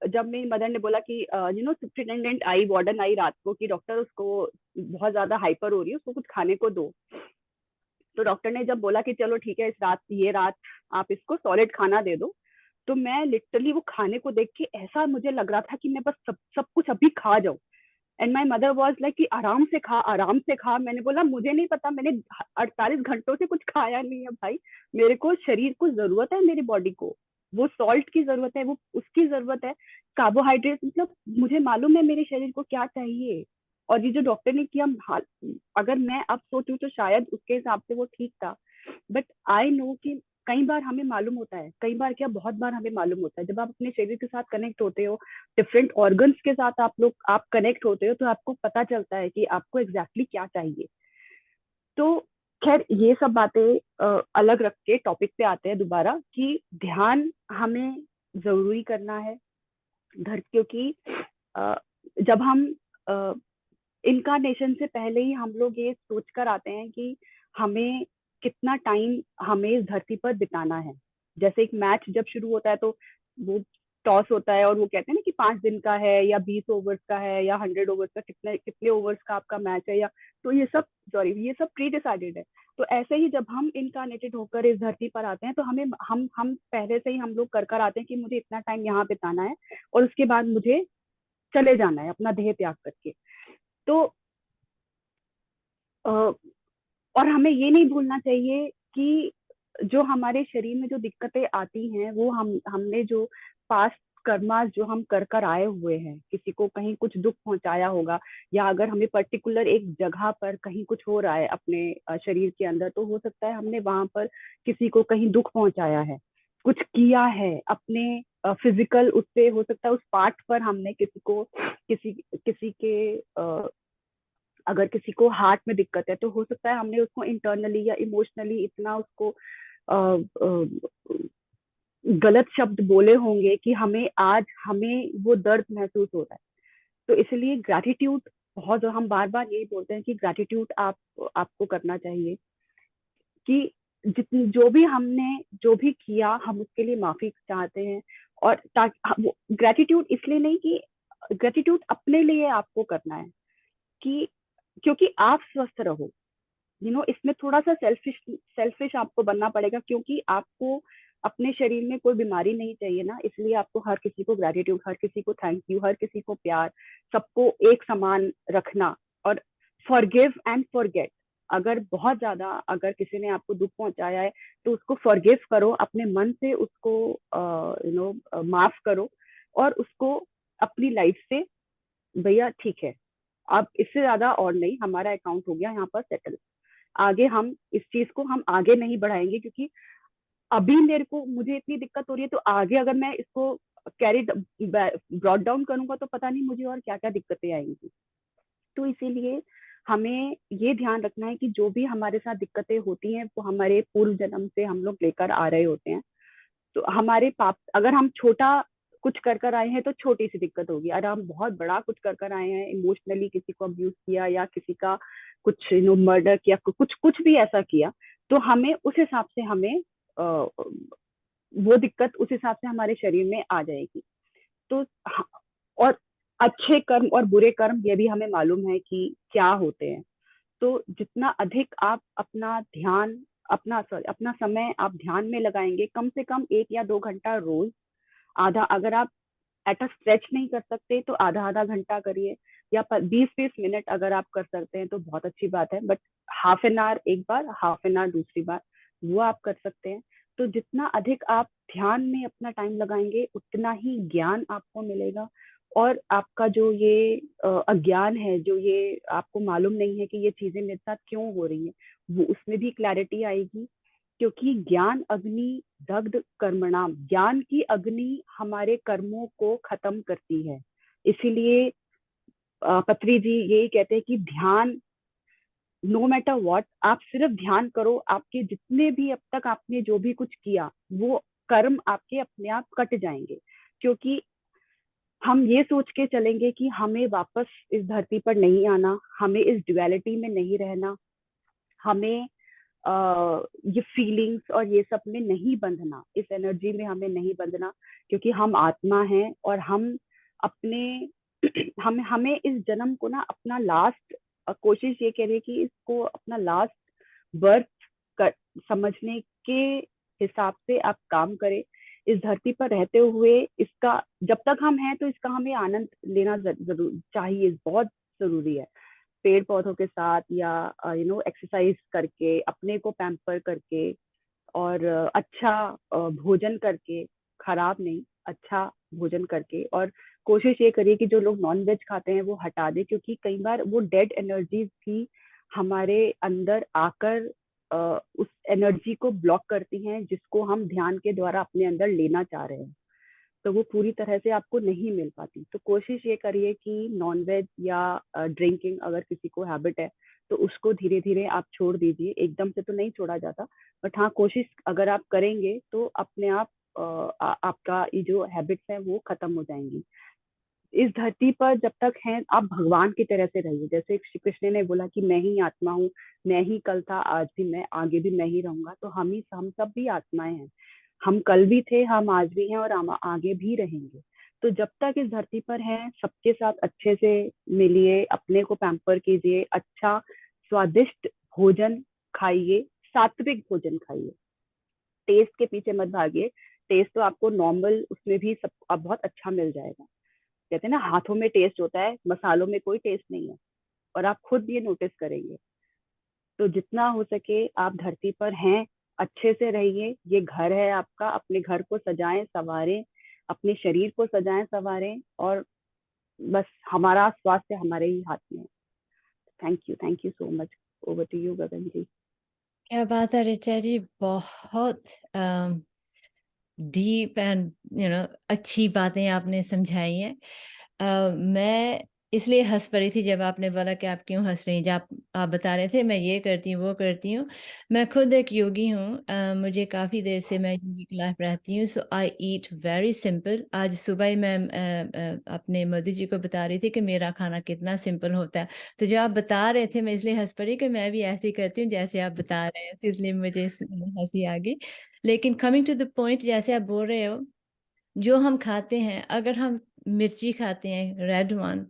जब मेरी मदर ने बोला कि सुप्रिटेंडेंट आई, वार्डन आई रात को कि डॉक्टर उसको बहुत ज्यादा हाइपर हो रही है, उसको कुछ खाने को दो। तो डॉक्टर ने जब बोला कि चलो ठीक है, इस रात, ये रात आप इसको सॉलिड खाना दे दो, तो मैं लिटरली वो खाने को देख के ऐसा मुझे लग रहा था कि मैं बस सब सब कुछ अभी खा जाऊं। And my mother was like कि आराम से खा, आराम से खा। मैंने बोला मुझे नहीं पता, मैंने 48 घंटों से कुछ खाया नहीं है भाई। मेरे को शरीर को जरूरत है, मेरी बॉडी को वो सॉल्ट की जरूरत है, वो उसकी जरूरत है, कार्बोहाइड्रेट, मतलब मुझे मालूम है मेरे शरीर को क्या चाहिए। और ये जो डॉक्टर ने किया, अगर मैं अब सोचूं तो शायद उसके हिसाब से वो ठीक था। बट आई नो कि कई बार हमें मालूम होता है, कई बार क्या बहुत बार हमें मालूम होता है, जब आप अपने शरीर के साथ कनेक्ट होते हो, डिफरेंट ऑर्गन्स के साथ आप कनेक्ट होते हो, तो आपको पता चलता है कि आपको एग्जैक्टली क्या चाहिए। तो खैर ये सब बातें अलग रख के टॉपिक पे आते हैं दोबारा कि ध्यान हमें जरूरी करना है घर, क्योंकि अ, जब हम इनकारनेशन से पहले ही हम लोग ये सोच कर आते हैं कि हमें कितना टाइम हमें इस धरती पर बिताना है। जैसे एक मैच जब शुरू होता है तो वो टॉस होता है और वो कहते हैं ना कि 5 दिन का है या 20 ओवर्स का है या 100 ओवर्स का, कितने कितने ओवर्स का आपका मैच है, या तो ये सब, सॉरी, ये सब प्री डिसाइडेड है। तो ऐसे ही जब हम इनकारनेटेड होकर इस धरती पर आते हैं तो हमें हम पहले से ही हम लोग कर कर आते हैं कि मुझे इतना टाइम यहाँ बिताना है और उसके बाद मुझे चले जाना है अपना देह त्याग करके। तो और हमें ये नहीं भूलना चाहिए कि जो हमारे शरीर में जो दिक्कतें आती हैं वो हमने जो पास्ट कर्मा जो हम कर कर आए हुए हैं, किसी को कहीं कुछ दुख पहुंचाया होगा, या अगर हमें पर्टिकुलर एक जगह पर कहीं कुछ हो रहा है अपने शरीर के अंदर, तो हो सकता है हमने वहां पर किसी को कहीं दुख पहुंचाया है, कुछ किया है अपने फिजिकल, उससे हो सकता है उस पार्ट पर हमने किसी को किसी किसी के अगर किसी को हार्ट में दिक्कत है तो हो सकता है हमने उसको इंटरनली या इमोशनली इतना उसको गलत शब्द बोले होंगे कि हमें आज हमें वो दर्द महसूस हो रहा है। तो इसलिए ग्रैटिट्यूड बहुत, हम बार बार यही बोलते हैं कि ग्रैटिट्यूड आपको करना चाहिए कि जितनी जो भी हमने जो भी किया हम उसके लिए माफी चाहते हैं। और ग्रैटिट्यूड इसलिए नहीं कि ग्रैटिट्यूड अपने लिए आपको करना है कि क्योंकि आप स्वस्थ रहो, इसमें थोड़ा सा सेल्फिश सेल्फिश आपको बनना पड़ेगा, क्योंकि आपको अपने शरीर में कोई बीमारी नहीं चाहिए ना, इसलिए आपको हर किसी को ग्रेटिट्यूड, हर किसी को थैंक यू, हर किसी को प्यार, सबको एक समान रखना। और फॉरगिव एंड फॉरगेट, अगर बहुत ज्यादा अगर किसी ने आपको दुख पहुंचाया है तो उसको फॉरगिव करो, अपने मन से उसको माफ करो और उसको अपनी लाइफ से, भैया ठीक है, अब इससे ज्यादा और नहीं, हमारा अकाउंट हो गया यहाँ पर सेटल, आगे हम इस चीज को हम आगे नहीं बढ़ाएंगे, क्योंकि अभी मेरे को मुझे इतनी दिक्कत हो रही है तो आगे अगर मैं इसको कैरी ब्रॉड डाउन करूंगा तो पता नहीं मुझे और क्या क्या दिक्कतें आएंगी। तो इसीलिए हमें ये ध्यान रखना है कि जो भी हमारे साथ दिक्कतें होती हैं वो हमारे पूर्व जन्म से हम लोग लेकर आ रहे होते हैं। तो हमारे पाप, अगर हम छोटा कुछ कर कर आए हैं तो छोटी सी दिक्कत होगी, अगर हम बहुत बड़ा कुछ कर कर आए हैं, इमोशनली किसी को अब्यूज किया या किसी का कुछ मर्डर किया, कुछ कुछ भी ऐसा किया, तो हमें उस हिसाब से हमें वो दिक्कत उस हिसाब से हमारे शरीर में आ जाएगी। तो और अच्छे कर्म और बुरे कर्म ये भी हमें मालूम है कि क्या होते हैं। तो जितना अधिक आप अपना ध्यान, अपना समय आप ध्यान में लगाएंगे, कम से कम 1 या 2 घंटा रोज, आधा, अगर आप एट अ स्ट्रेच नहीं कर सकते तो आधा आधा घंटा करिए, या 20-20 मिनट अगर आप कर सकते हैं तो बहुत अच्छी बात है, बट हाफ एन आवर एक बार, हाफ एन आवर दूसरी बार, वो आप कर सकते हैं। तो जितना अधिक आप ध्यान में अपना टाइम लगाएंगे उतना ही ज्ञान आपको मिलेगा, और आपका जो ये अज्ञान है, जो ये आपको मालूम नहीं है कि ये चीजें मेरे साथ क्यों हो रही है, वो उसमें भी क्लैरिटी आएगी। क्योंकि ज्ञान अग्नि दग्ध कर्मणाम, ज्ञान की अग्नि हमारे कर्मों को खत्म करती है। इसीलिए पत्री जी यही कहते हैं कि ध्यान, नो मैटर व्हाट, आप सिर्फ ध्यान करो, आपके जितने भी अब तक आपने जो भी कुछ किया वो कर्म आपके अपने आप कट जाएंगे। क्योंकि हम ये सोच के चलेंगे कि हमें वापस इस धरती पर नहीं आना, हमें इस ड्युअलिटी में नहीं रहना, हमें ये फीलिंग्स और ये सब में नहीं बंधना, इस एनर्जी में हमें नहीं बंधना, क्योंकि हम आत्मा हैं और हम अपने हम हमें इस जन्म को ना अपना लास्ट, कोशिश ये करें कि इसको अपना लास्ट बर्थ कर समझने के हिसाब से आप काम करें। इस धरती पर रहते हुए इसका, जब तक हम हैं तो इसका हमें आनंद लेना जरूर चाहिए, बहुत जरूरी है। पेड़ पौधों के साथ या एक्सरसाइज करके, अपने को पैम्पर करके, और अच्छा भोजन करके, खराब नहीं, अच्छा भोजन करके। और कोशिश ये करिए कि जो लोग नॉन वेज खाते हैं वो हटा दें, क्योंकि कई बार वो डेड एनर्जीज भी हमारे अंदर आकर उस एनर्जी को ब्लॉक करती हैं जिसको हम ध्यान के द्वारा अपने अंदर लेना चाह रहे हैं, तो वो पूरी तरह से आपको नहीं मिल पाती। तो कोशिश ये करिए कि नॉन वेज या ड्रिंकिंग अगर किसी को हैबिट है तो उसको धीरे धीरे आप छोड़ दीजिए, एकदम से तो नहीं छोड़ा जाता, बट हाँ कोशिश अगर आप करेंगे तो अपने आप आपका ये जो हैबिट्स है वो खत्म हो जाएंगी। इस धरती पर जब तक हैं आप भगवान की तरह से रहिए। जैसे श्री कृष्ण ने बोला कि मैं ही आत्मा हूँ, मैं ही कल था, आज भी मैं, आगे भी मैं ही रहूंगा। तो हम सब भी आत्माएं हैं। हम कल भी थे, हम आज भी हैं, और हम आगे भी रहेंगे। तो जब तक इस धरती पर हैं, सबके साथ अच्छे से मिलिए, अपने को पैम्पर कीजिए, अच्छा स्वादिष्ट भोजन खाइए, सात्विक भोजन खाइए। टेस्ट के पीछे मत भागिए। टेस्ट तो आपको नॉर्मल उसमें भी सब अब बहुत अच्छा मिल जाएगा। कहते हैं ना, हाथों में टेस्ट होता है, मसालों में कोई टेस्ट नहीं है। और आप खुद ये नोटिस करेंगे। तो जितना हो सके आप धरती पर हैं, अच्छे से रहिए। ये घर है आपका, अपने घर को सजाएं संवारें, अपने शरीर को सजाएं संवारें, और बस हमारा स्वास्थ्य हमारे ही हाथ में है। Thank you so much. Over to you Gagan ji. क्या बात है ऋचा जी, बहुत डीप एंड अच्छी बातें आपने समझाई हैं। मैं इसलिए हंस पड़ी थी जब आपने बोला कि आप क्यों हंस रही हैं, जब आप बता रहे थे मैं ये करती हूँ वो करती हूँ। मैं खुद एक योगी हूँ। मुझे काफ़ी देर से मैं योगिक लाइफ रहती हूँ, सो आई ईट वेरी सिंपल। आज सुबह ही मैं अपने मधु जी को बता रही थी कि मेरा खाना कितना सिंपल होता है। तो जो आप बता रहे थे मैं इसलिए हंस पड़ी कि मैं भी ऐसे ही करती हूँ जैसे आप बता रहे हैं, तो इसलिए मुझे हंसी आ गई। लेकिन कमिंग टू द पॉइंट, जैसे आप बोल रहे हो, जो हम खाते हैं, अगर हम मिर्ची खाते हैं रेड वन,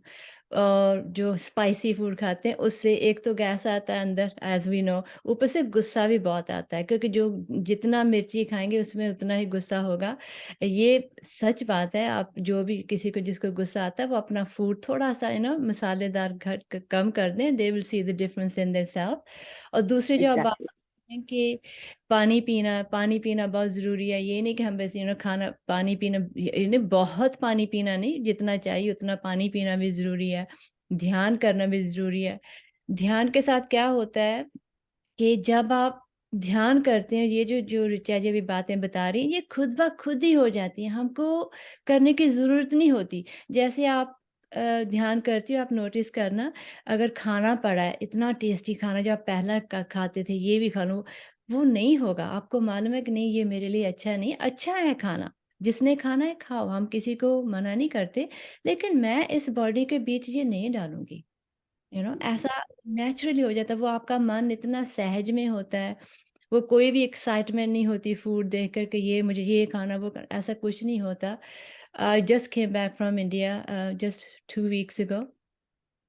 और जो स्पाइसी फूड खाते हैं, उससे एक तो गैस आता है अंदर, एज वी नो, ऊपर से गुस्सा भी बहुत आता है, क्योंकि जो जितना मिर्ची खाएंगे उसमें उतना ही गुस्सा होगा। ये सच बात है। आप जो भी किसी को जिसको गुस्सा आता है वो अपना फूड थोड़ा सा मसालेदार कम कर दें, they will see the difference in their self. और दूसरी जो आप बात एग्जैक्टली। हैं कि पानी पीना बहुत ज़रूरी है। ये नहीं कि हम बस खाना पानी पीना, ये बहुत पानी पीना नहीं, जितना चाहिए उतना पानी पीना भी ज़रूरी है। ध्यान करना भी ज़रूरी है। ध्यान के साथ क्या होता है कि जब आप ध्यान करते हैं, ये जो जो ऋचा जी अभी बातें बता रही हैं, ये खुद ब खुद ही हो जाती हैं, हमको करने की ज़रूरत नहीं होती। जैसे आप ध्यान करती हो, आप नोटिस करना, अगर खाना पड़ा है, इतना टेस्टी खाना जो आप पहला खाते थे, ये भी खा लो, वो नहीं होगा। आपको मालूम है कि नहीं ये मेरे लिए अच्छा नहीं, अच्छा है खाना, जिसने खाना है खाओ, हम किसी को मना नहीं करते, लेकिन मैं इस बॉडी के बीच ये नहीं डालूंगी। ऐसा नेचुरली हो जाता है। वो आपका मन इतना सहज में होता है, वो कोई भी एक्साइटमेंट नहीं होती फूड देख कर के ये मुझे ये खाना वो खाना, ऐसा कुछ नहीं होता। I just came back from India just 2 weeks ago.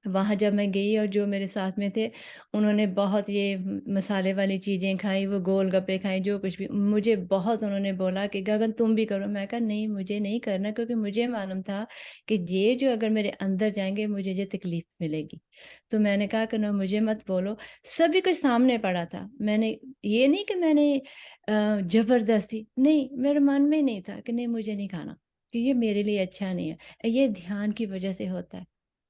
वहाँ जब मैं गई और जो मेरे साथ में थे, उन्होंने बहुत ये मसाले वाली चीज़ें खाई, वो गोलगप्पे खाए, जो कुछ भी। मुझे बहुत उन्होंने बोला कि गगन तुम भी करो। मैं कहा नहीं, मुझे नहीं करना, क्योंकि मुझे मालूम था कि ये जो अगर मेरे अंदर जाएँगे मुझे ये तकलीफ़ मिलेगी। तो मैंने कहा कि नो, मुझे मत बोलो। सभी कुछ सामने पड़ा था। मैंने ये नहीं कि मैंने ज़बरदस्ती नहीं, मेरे मन में नहीं था कि नहीं मुझे नहीं खाना, कि ये मेरे लिए अच्छा नहीं है। ये ध्यान की वज़ह से होता है।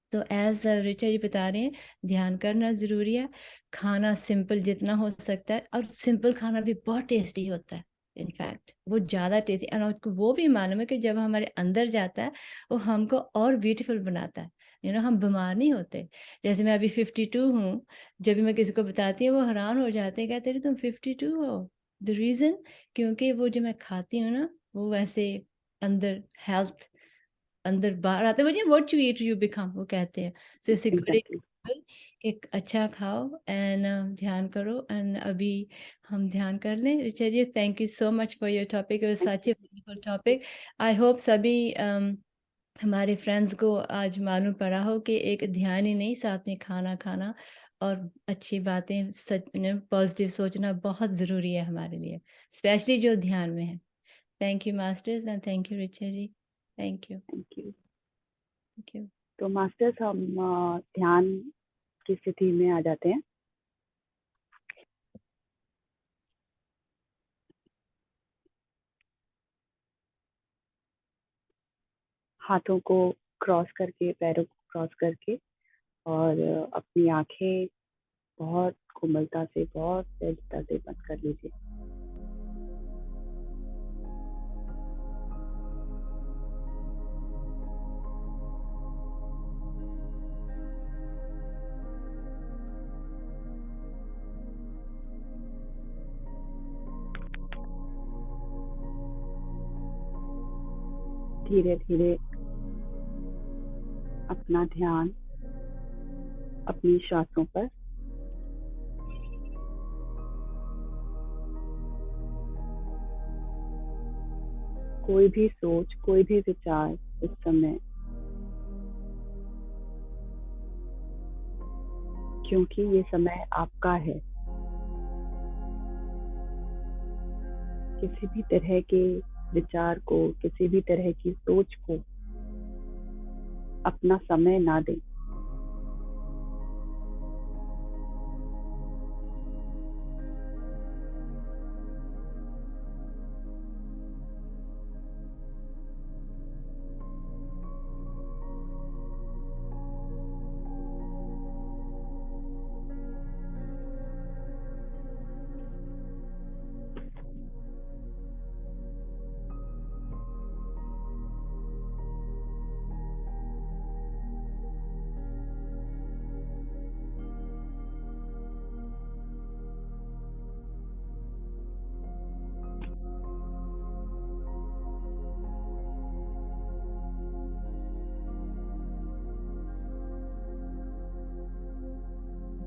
तो एज़ ऋचा जी बता रहे हैं, ध्यान करना ज़रूरी है, खाना सिंपल जितना हो सकता है, और सिंपल खाना भी बहुत टेस्टी होता है। इनफैक्ट वो ज़्यादा टेस्टी, और आपको वो भी मालूम है कि जब हमारे अंदर जाता है, वो हमको और ब्यूटीफुल बनाता है। हम बीमार नहीं होते। जैसे मैं अभी 52 हूँ, जब भी मैं किसी को बताती हूँ वो हैरान हो जाते हैं, कहते हैं तुम 52 हो? द रीज़न, क्योंकि वो जो मैं खाती हूँ ना, वो वैसे अंदर हेल्थ अंदर बाहर आते हैं। मुझे what you eat you become, वो कहते हैं। So it's a good exactly. Example कि अच्छा खाओ एंड ध्यान करो। एंड अभी हम ध्यान कर लें। Richa ji, thank you so much for your topic, it was thank such you. A beautiful topic. I hope सभी हमारे फ्रेंड्स को आज मालूम पड़ा हो कि एक ध्यान ही नहीं, साथ में खाना खाना और अच्छी बातें, सच पॉजिटिव सोचना बहुत ज़रूरी है हमारे लिए, स्पेशली जो ध्यान में है। Thank you masters, and thank you Richa ji. Thank you. Thank you. Thank you. तो मास्टर्स, हम ध्यान की स्थिति में आ जाते हैं। हाथों को क्रॉस करके, पैरों को क्रॉस करके, और अपनी आंखें बहुत कोमलता से, बहुत सहजता से बंद कर लीजिए। धीरे धीरे अपना ध्यान अपनी सांसों पर। कोई भी सोच, कोई भी विचार इस समय, क्योंकि ये समय आपका है, किसी भी तरह के विचार को, किसी भी तरह की सोच को अपना समय ना दें।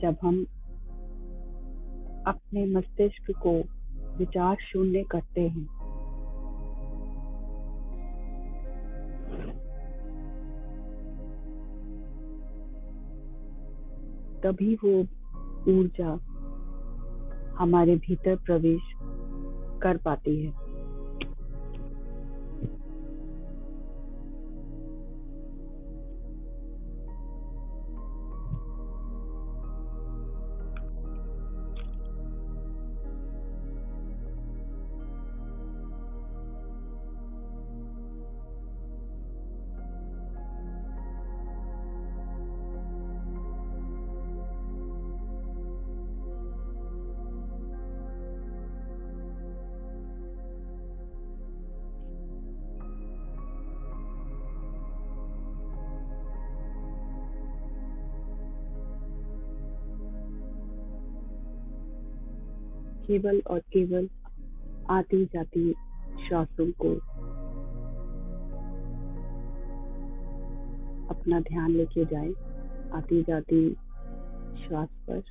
जब हम अपने मस्तिष्क को विचार शून्य करते हैं, तभी वो ऊर्जा हमारे भीतर प्रवेश कर पाती है। केवल और केवल आती जाती श्वासों को अपना ध्यान लेके जाए, आती जाती श्वास पर।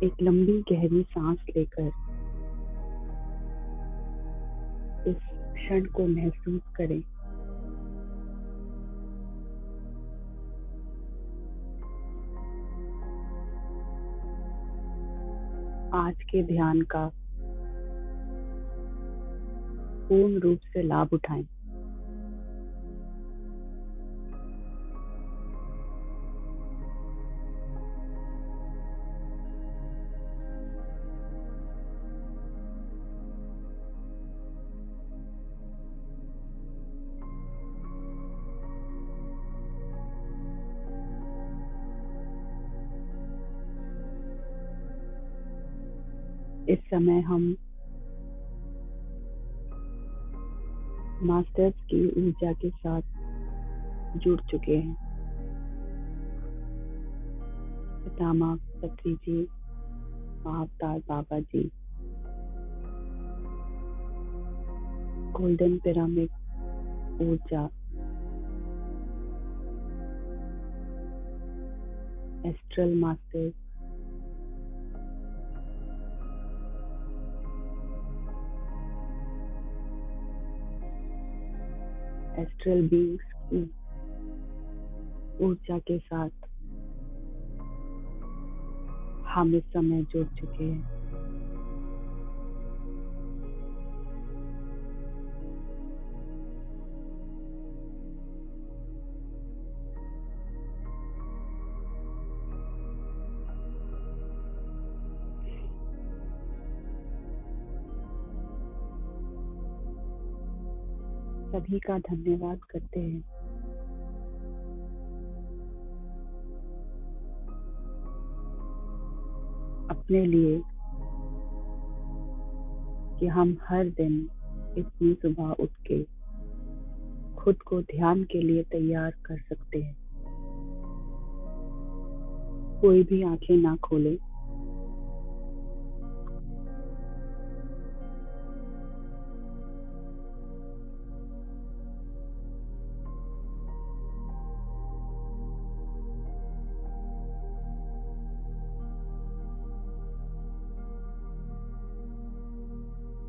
एक लंबी गहरी सांस लेकर इस क्षण को महसूस करें। आज के ध्यान का पूर्ण रूप से लाभ उठाएं। इस समय हम मास्टर्स की ऊर्जा के साथ जुड़ चुके हैं। पितामह पत्री जी, महाअवतार बाबा जी, गोल्डन पिरामिड ऊर्जा, एस्ट्रल मास्टर्स, एस्ट्रल बीइंग्स की ऊर्जा के साथ हम इस समय जुड़ चुके हैं। सभी का धन्यवाद करते हैं। अपने लिए कि हम हर दिन इतनी सुबह उठ के खुद को ध्यान के लिए तैयार कर सकते हैं। कोई भी आंखें ना खोले,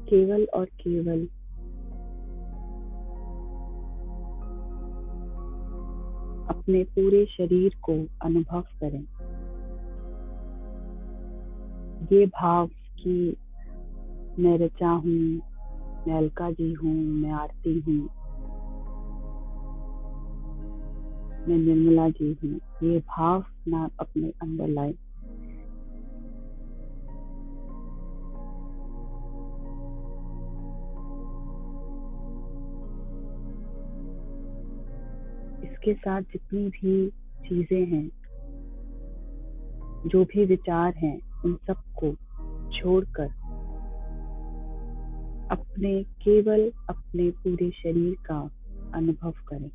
केवल और केवल अपने पूरे शरीर को अनुभव करें। ये भाव कि मैं ऋचा हूँ, मैं अलका जी हूँ, मैं आरती हूँ, मैं निर्मला जी हूँ, ये भाव ना अपने अंदर लाए। इसके साथ जितनी भी चीजें हैं, जो भी विचार हैं, उन सबको छोड़कर केवल अपने पूरे शरीर का अनुभव करें।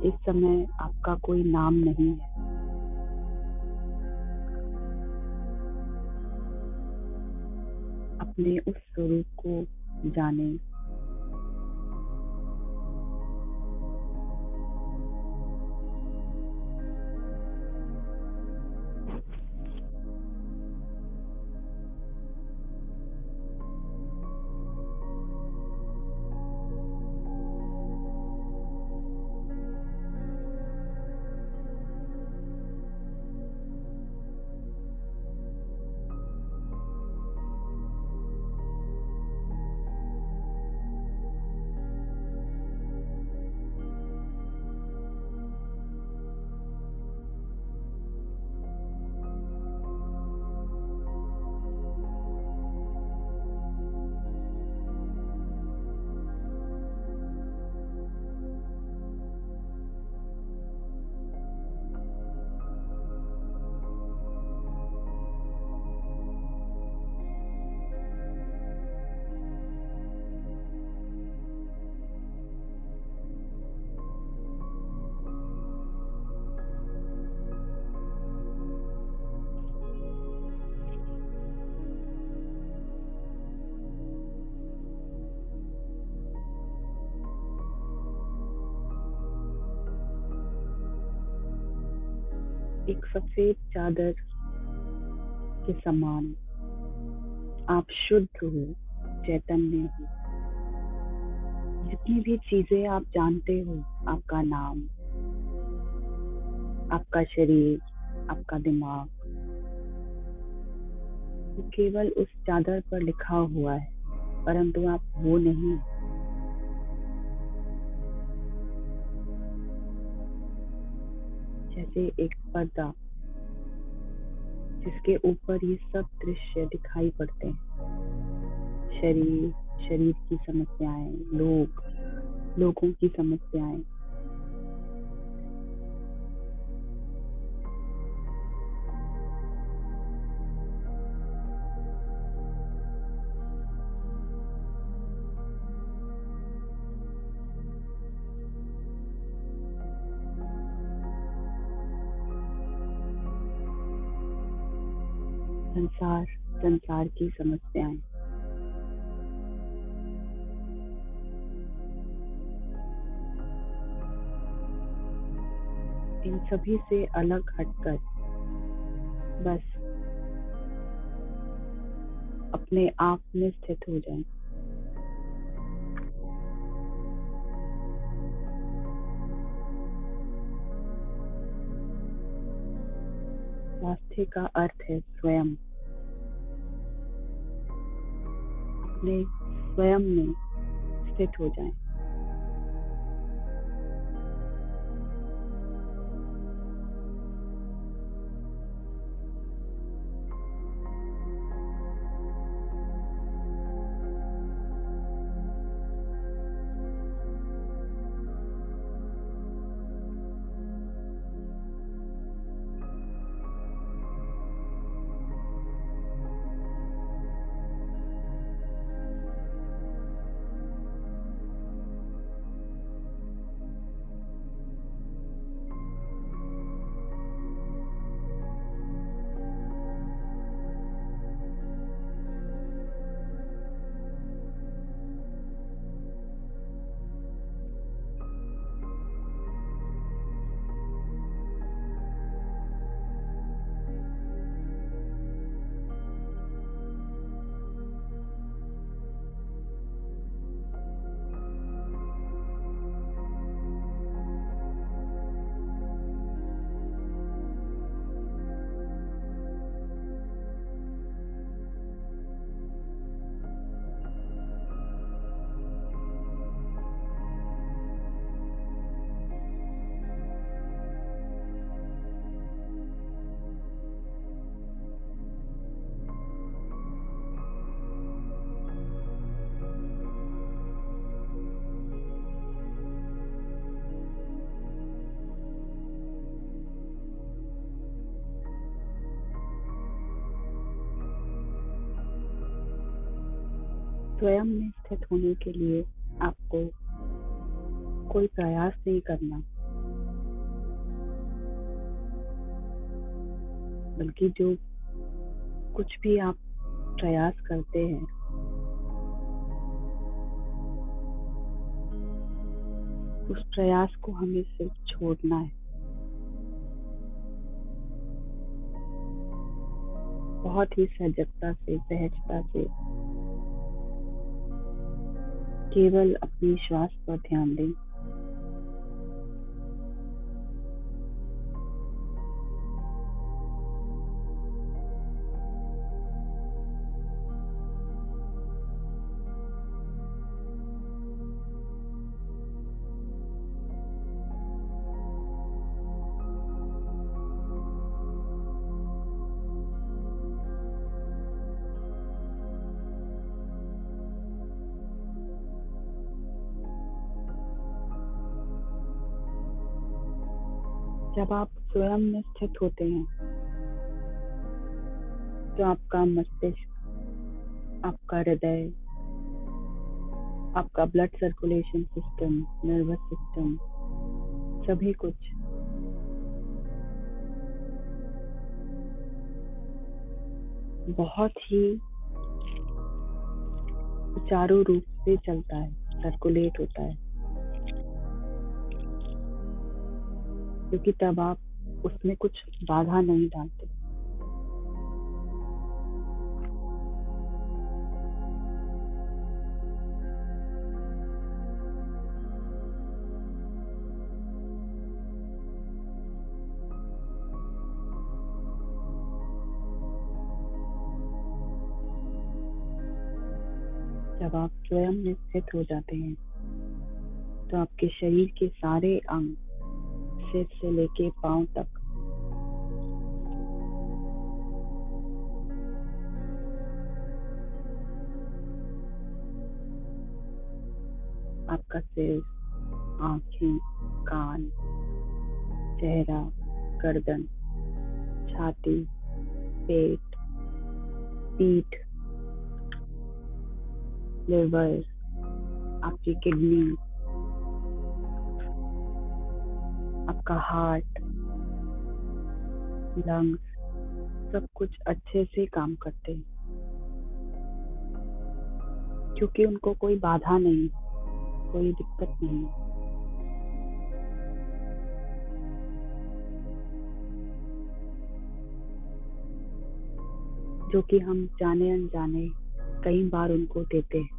इस समय आपका कोई नाम नहीं है। अपने उस स्वरूप को जाने। एक सफेद चादर के समान आप शुद्ध हो, चैतन्य हो। जितनी भी चीजें आप जानते हो, आपका नाम, आपका शरीर, आपका दिमाग, वो केवल उस चादर पर लिखा हुआ है, परंतु आप वो नहीं। जैसे एक पर्दा जिसके ऊपर ये सब दृश्य दिखाई पड़ते हैं। शरीर, शरीर की समस्याएं, लोगों की समस्याएं। संसार की समस्याएं। इन सभी से अलग हटकर बस अपने आप में स्थित हो जाएं। स्वास्थ्य का अर्थ है स्वयं। अपने स्वयं में स्थित हो जाएं। स्वयं में स्थित होने के लिए आपको कोई प्रयास नहीं करना, बल्कि जो कुछ भी आप प्रयास करते हैं, उस प्रयास को हमें सिर्फ छोड़ना है। बहुत ही सजगता से, सहजता से केवल अपनी श्वास पर ध्यान दें। जब आप स्वयं में स्थित होते हैं तो आपका मस्तिष्क, आपका हृदय, आपका blood circulation system, nervous system, सभी कुछ बहुत ही सुचारू रूप से चलता है, सर्कुलेट होता है, क्योंकि तब आप उसमें कुछ बाधा नहीं डालते। जब आप स्वयं में स्थित हो जाते हैं तो आपके शरीर के सारे अंग, सिर से लेके पांव तक, आपका सिर, आंखें, कान, चेहरा, गर्दन, छाती, पेट, पीठ, लिवर, आपकी किडनी, आपका हार्ट, लंग्स, सब कुछ अच्छे से काम करते हैं, क्योंकि उनको कोई बाधा नहीं, कोई दिक्कत नहीं। जो कि हम जाने अनजाने कई बार उनको देते हैं।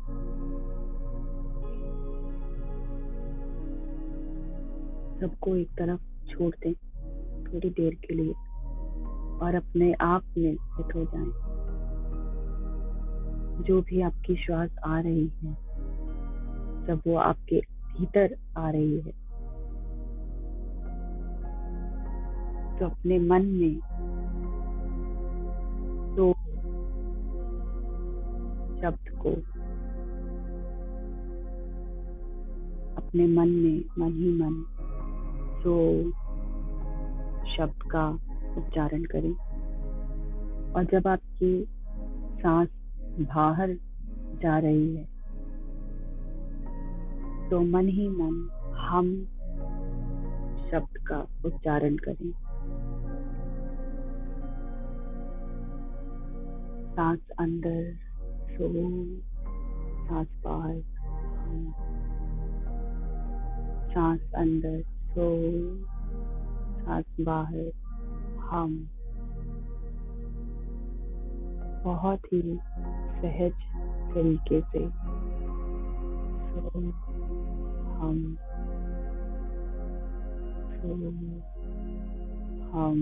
सबको एक तरफ छोड़ दें थोड़ी देर के लिए और अपने आप में स्थित हो जाएं। जो भी आपकी श्वास आ रही है, सब वो आपके भीतर आ रही है। तो अपने मन में तो शब्द को अपने मन ही मन तो शब्द का उच्चारण करें। और जब आपकी सांस बाहर जा रही है तो मन ही मन हम शब्द का उच्चारण करें। सांस अंदर सो, सांस बाहर हम, सांस अंदर सो, सांस बाहर हम। बहुत ही सहज तरीके से सो, हम, सो, हम,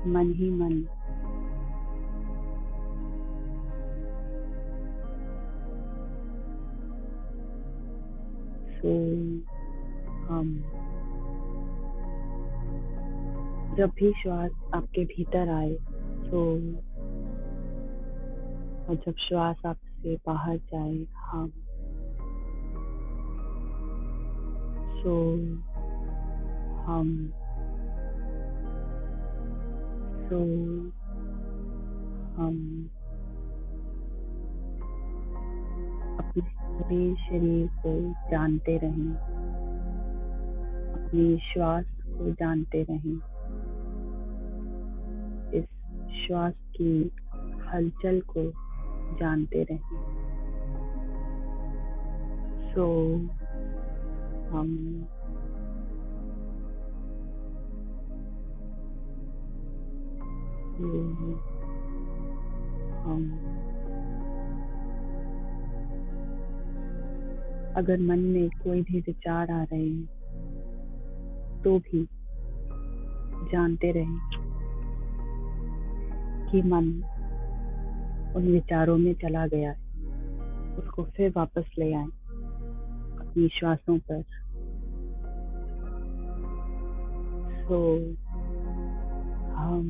मन ही मन सो, हम। जब भी श्वास आपके भीतर आए सो, और जब श्वास आपसे बाहर जाए हम, सो, हम, सो, हम अपने पूरे शरीर को जानते रहें, अपने श्वास को जानते रहें, इस श्वास की हलचल को जानते रहें। सो हम अगर मन में कोई भी विचार आ रहे हैं तो भी जानते रहें कि मन उन विचारों में चला गया है, उसको फिर वापस ले आए अपनी श्वासों पर। सो हम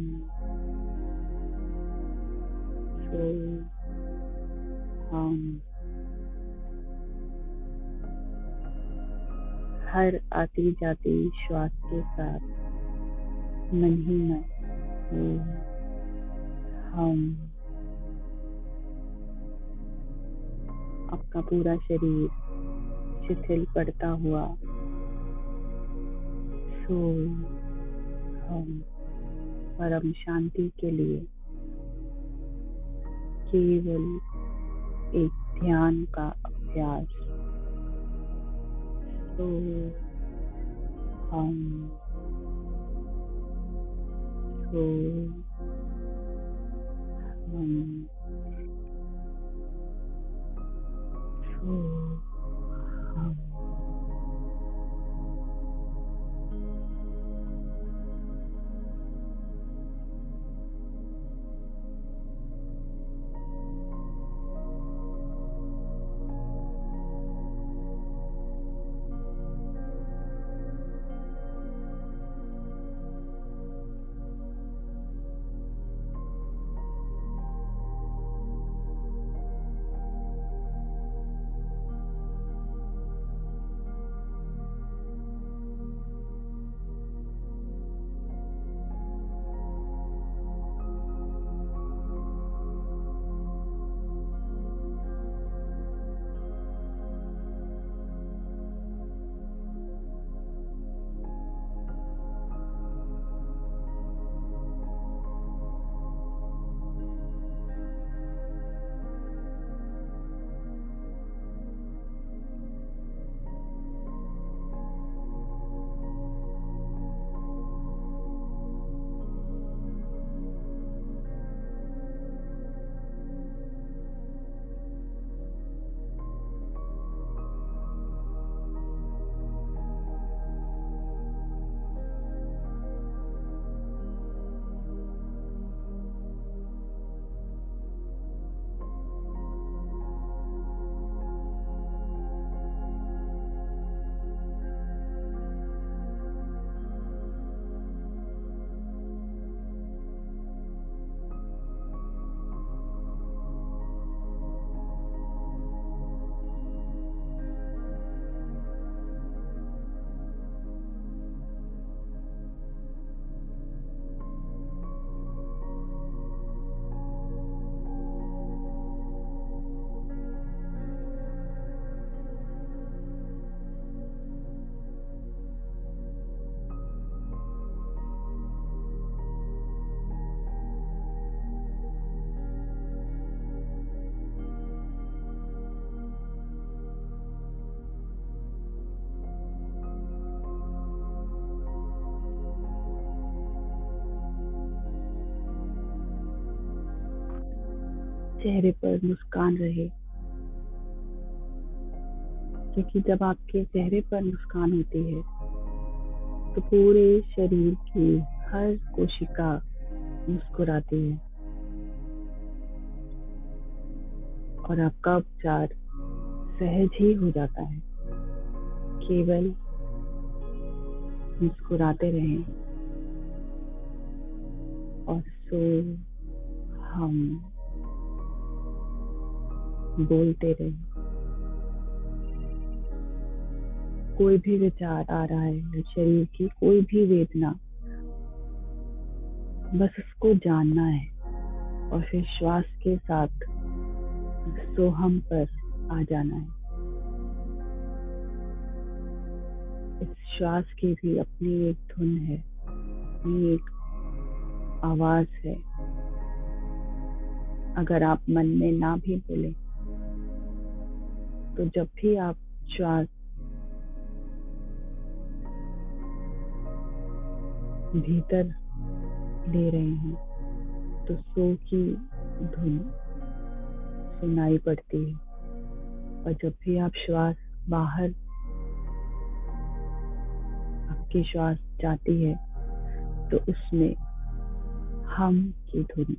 हर आती जाती श्वास के साथ मन ही मन हम अपना पूरा शरीर शिथिल पड़ता हुआ सो हम परम शांति के लिए केवल एक ध्यान का अभ्यास। सो हम चेहरे पर मुस्कान रहे, क्योंकि जब आपके चेहरे पर मुस्कान होती है तो पूरे शरीर की हर कोशिका मुस्कुराती है और आपका उपचार सहज ही हो जाता है। केवल मुस्कुराते रहें और सो हम बोलते रहें। कोई भी विचार आ रहा है, शरीर की कोई भी वेदना, बस उसको जानना है और फिर श्वास के साथ सोहम पर आ जाना है। इस श्वास की भी अपनी एक धुन है, अपनी एक आवाज है। अगर आप मन में ना भी बोले तो जब भी आप श्वास भीतर ले रहे हैं तो सो की धुन सुनाई पड़ती है, और जब भी आप श्वास बाहर आपकी श्वास जाती है तो उसमें हम की धुन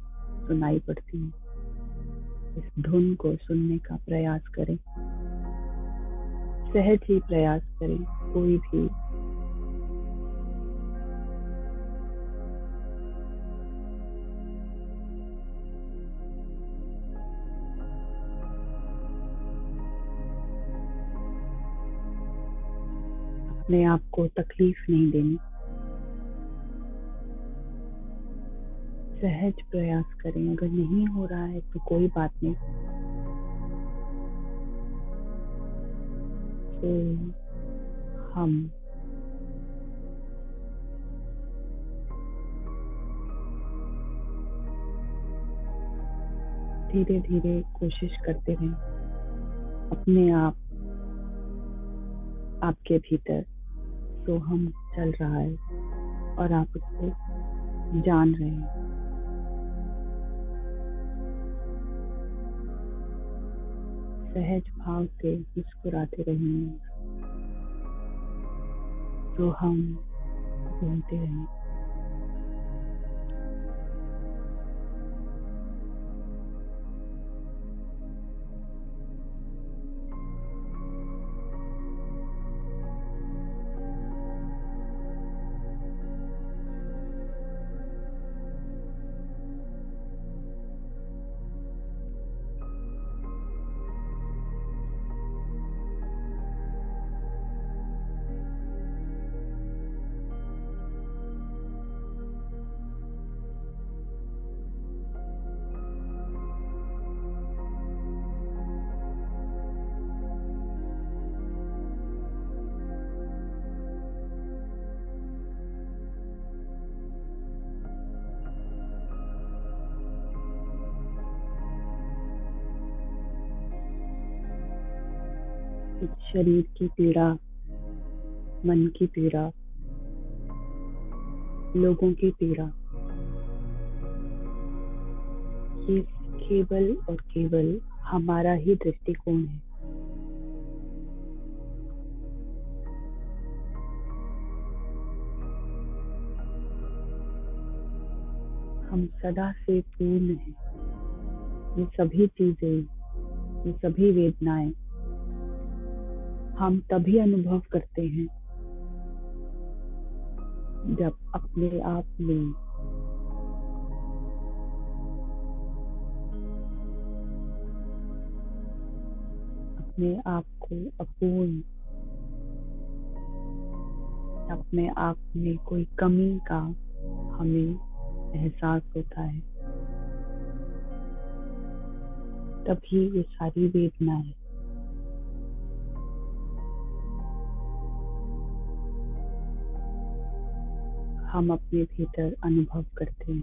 सुनाई पड़ती है। इस धुन को सुनने का प्रयास करें, सहज ही प्रयास करें। कोई भी अपने आप को तकलीफ नहीं देनी, सहज प्रयास करें। अगर नहीं हो रहा है तो कोई बात नहीं। तो हम धीरे धीरे कोशिश करते रहें। अपने आप आपके भीतर सोहम चल रहा है और आप उसको जान रहे हैं। सहज भाव से मुस्कुराते रहें, सोहम बोलते रहें। इस शरीर की पीड़ा, मन की पीड़ा, लोगों की पीड़ा, ये केवल और केवल हमारा ही दृष्टिकोण है। हम सदा से पूर्ण हैं। ये सभी चीजें, ये सभी वेदनाएं हम तभी अनुभव करते हैं जब अपने आप में अपने आप को अपूर्ण, अपने आप में कोई कमी का हमें एहसास होता है। तभी ये सारी वेदनाएं हम अपने भीतर अनुभव करते हैं।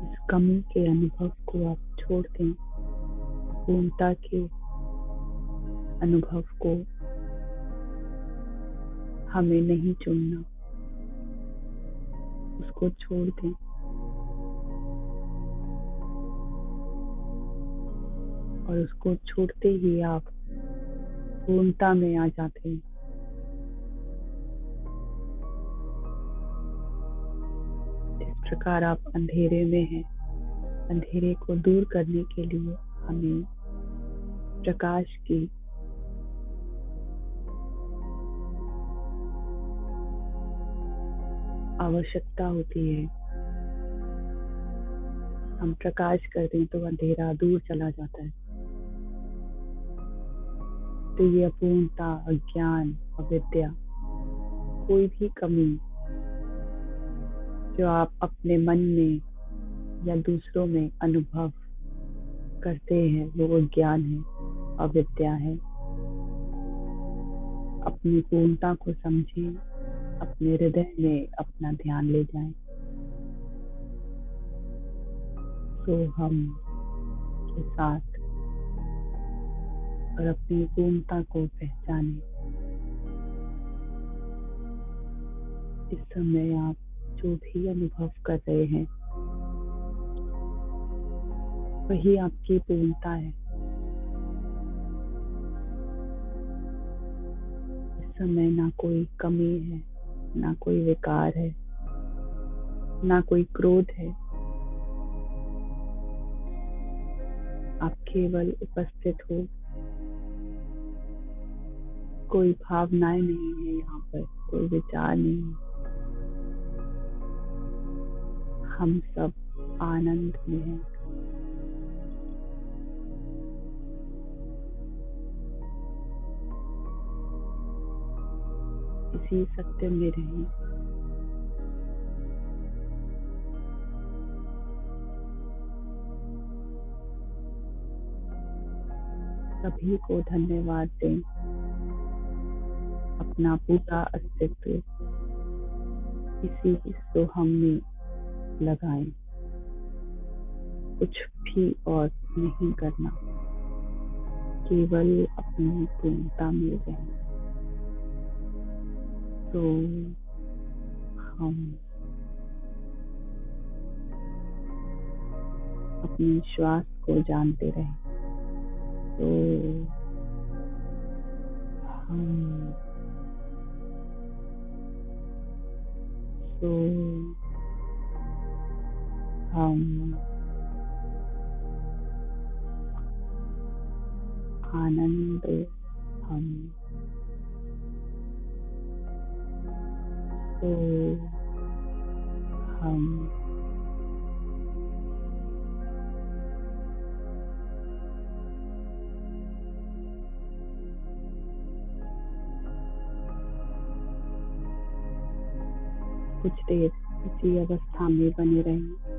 इस कमी के अनुभव को आप छोड़ दें। पूर्णता के अनुभव को हमें नहीं चुनना, उसको छोड़ दें। और उसको छोड़ते ही आप पूर्णता में आ जाते हैं। इस प्रकार आप अंधेरे में हैं। अंधेरे को दूर करने के लिए हमें प्रकाश की आवश्यकता होती है। हम प्रकाश कर दें तो अंधेरा दूर चला जाता है। तो ये अपूर्णता, अज्ञान, अविद्या, कोई भी कमी जो आप अपने मन में या दूसरों में अनुभव करते हैं, वो अज्ञान है, अविद्या है। अपनी पूर्णता को समझें, अपने हृदय में अपना ध्यान ले जाएं। सोहम के साथ और अपनी पूर्णता को पहचानें। इस समय आप जो भी अनुभव कर रहे हैं, वही आपकी पूर्णता है। इस समय ना कोई कमी है, ना कोई विकार है, ना कोई क्रोध है। आप केवल उपस्थित हो। कोई भावनाएं नहीं है यहाँ पर, कोई विचार नहीं है। हम सब आनंद में हैं। इसी सत्य में रहें। सभी को धन्यवाद दें। अपना पूरा अस्तित्व इसी सोहम में लगाएं। कुछ भी और नहीं करना, केवल अपनी पूर्णता में रहना। तो हम अपने श्वास को जानते रहें। तो हम तो हम आनंद, हम तो हम कुछ देर इसी अवस्था में बने रहें।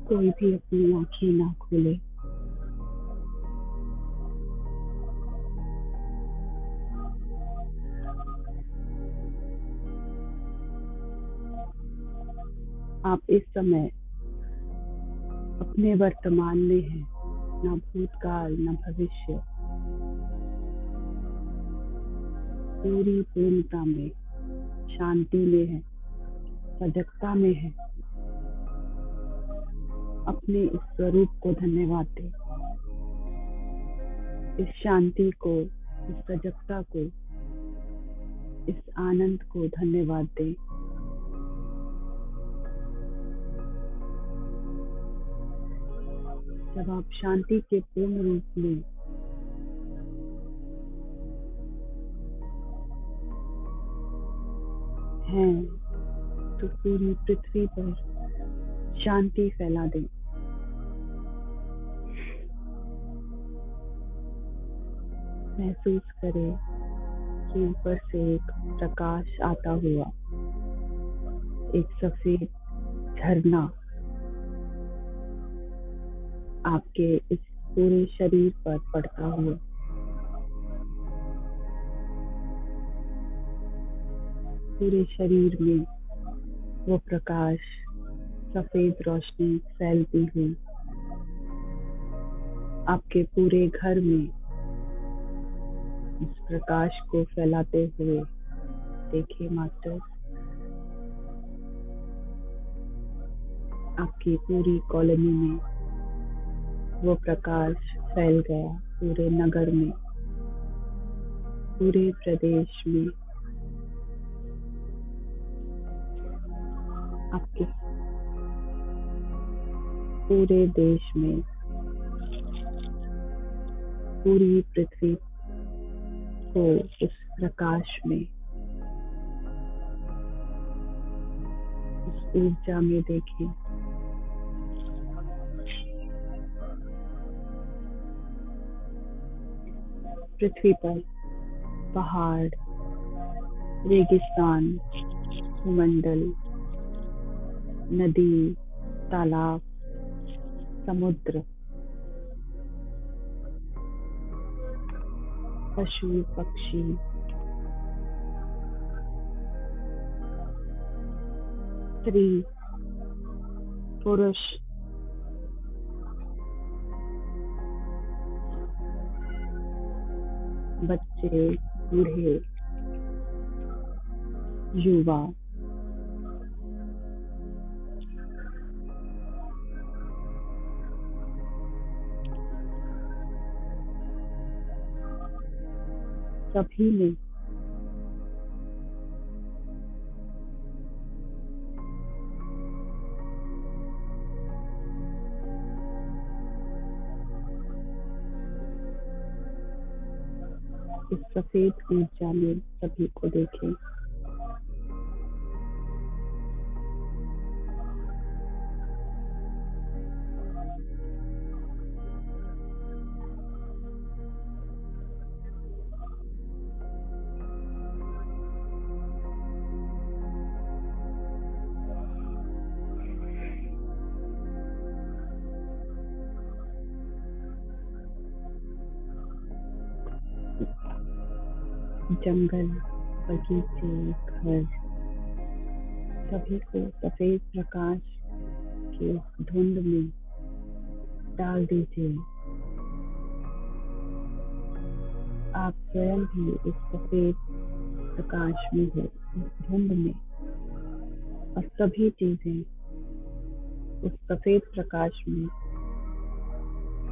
कोई भी अपनी आंखें ना खोले। आप इस समय अपने वर्तमान में हैं, ना भूतकाल ना भविष्य। पूरी पूर्णता में, शांति में है, सजगता में है। अपने इस स्वरूप को धन्यवाद दें, इस शांति को, इस सजगता को, इस आनंद को धन्यवाद दें। जब आप शांति के पूर्ण रूप में हैं, तो पूरी पृथ्वी पर शांति फैला दें। महसूस करें कि ऊपर से एक प्रकाश आता हुआ, एक सफेद झरना आपके इस पूरे शरीर पर पड़ता हुआ। पूरे शरीर में वो प्रकाश, सफेद रोशनी फैलती हुई आपके पूरे घर में इस प्रकाश को फैलाते हुए देखिए मास्टर। आपकी पूरी कॉलोनी में वो प्रकाश फैल गया, पूरे नगर में, पूरे प्रदेश में, आपके पूरे देश में, पूरी पृथ्वी को उस प्रकाश में, उस ऊर्जा में देखें। पृथ्वी पर पहाड़, रेगिस्तान, भूमंडल, नदी, तालाब, समुद्र, पशु पक्षी, स्त्री पुरुष, बच्चे, बूढ़े, युवा, सभी में इस सफेद ऊर्जा में सभी को देखें। जंगल, बगीचे, घर, सभी को सफेद प्रकाश के धुंध में डाल दीजिए। आप स्वयं भी इस सफेद प्रकाश में हो, इस धुंध में, और सभी चीजें उस सफेद प्रकाश में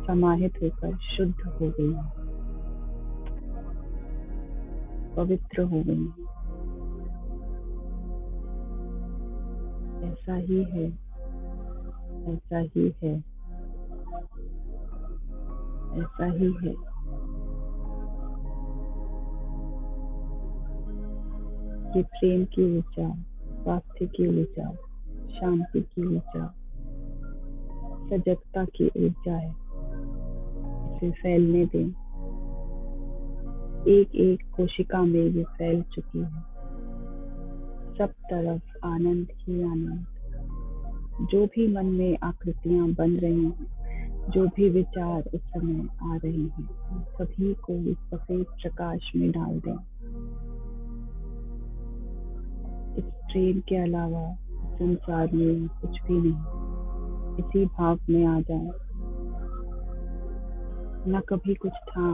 समाहित होकर शुद्ध हो गई है, पवित्र हो गई है। ऐसा ही है, ऐसा ही है, ऐसा ही है। ये प्रेम की ऊर्जा, स्वास्थ्य की ऊर्जा, शांति की ऊर्जा, सजगता की ऊर्जा है। इसे फैलने दें। एक एक कोशिका में ये फैल चुकी है। सब तरफ आनंद ही आनंद, जो भी मन में आकृतियां बन रही हैं, जो भी विचार उस समय आ रहे हैं, उन सभी को इस सफेद प्रकाश में डाल दें। इस ट्रेन के अलावा संसार में कुछ भी नहीं। इसी भाव में आ जाए। न कभी कुछ था,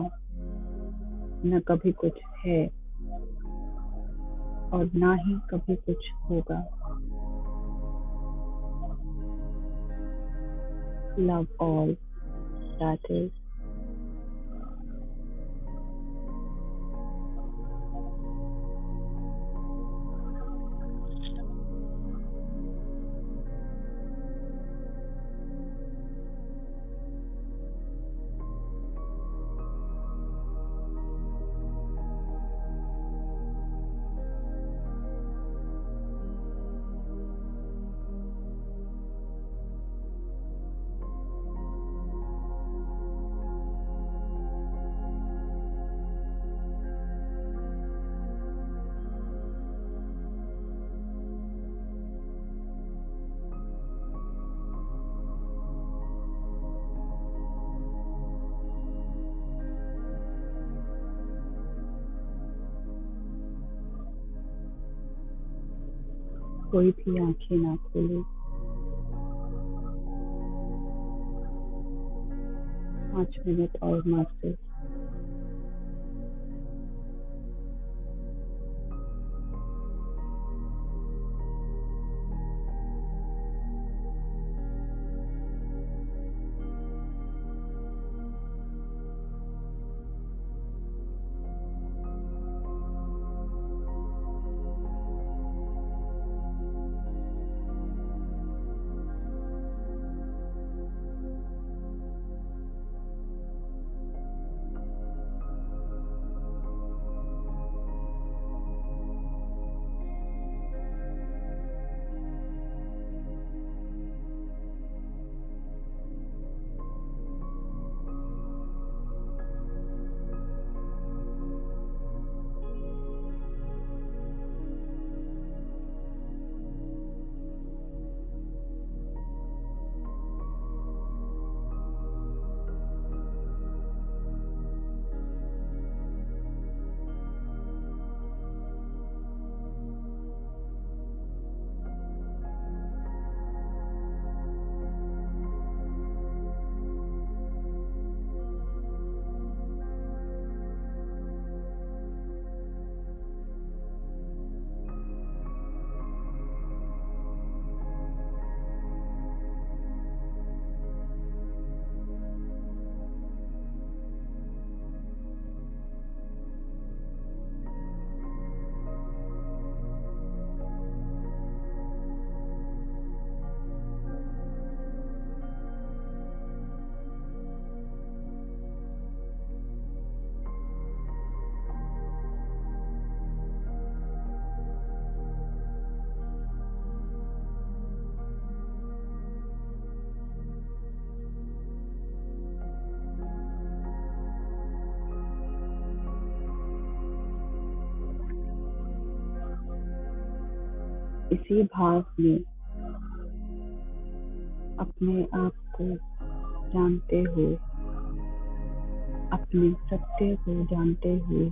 न कभी कुछ है, और ना ही कभी कुछ होगा। Love all that is. कोई भी आंखें ना खोले। 5 मिनट और मास्टर। इसी भाव में अपने आप को जानते हुए, अपने सत्य को जानते हुए,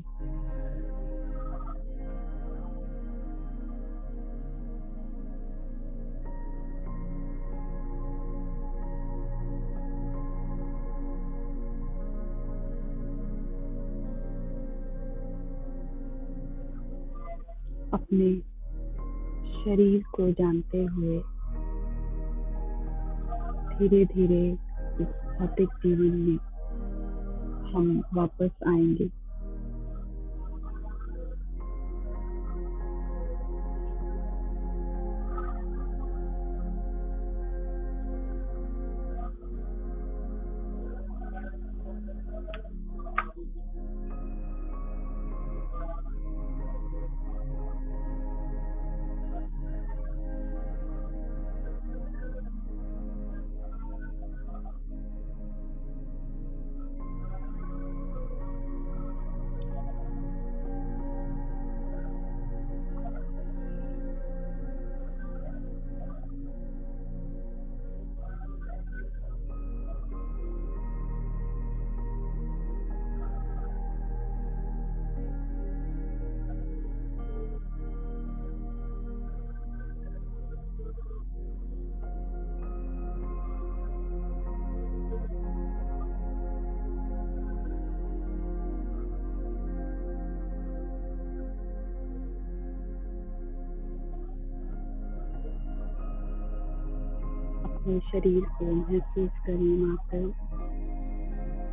अपने शरीर को जानते हुए धीरे धीरे इस भौतिक जीवन में हम वापस आएंगे। अपने शरीर को महसूस करें मात्र,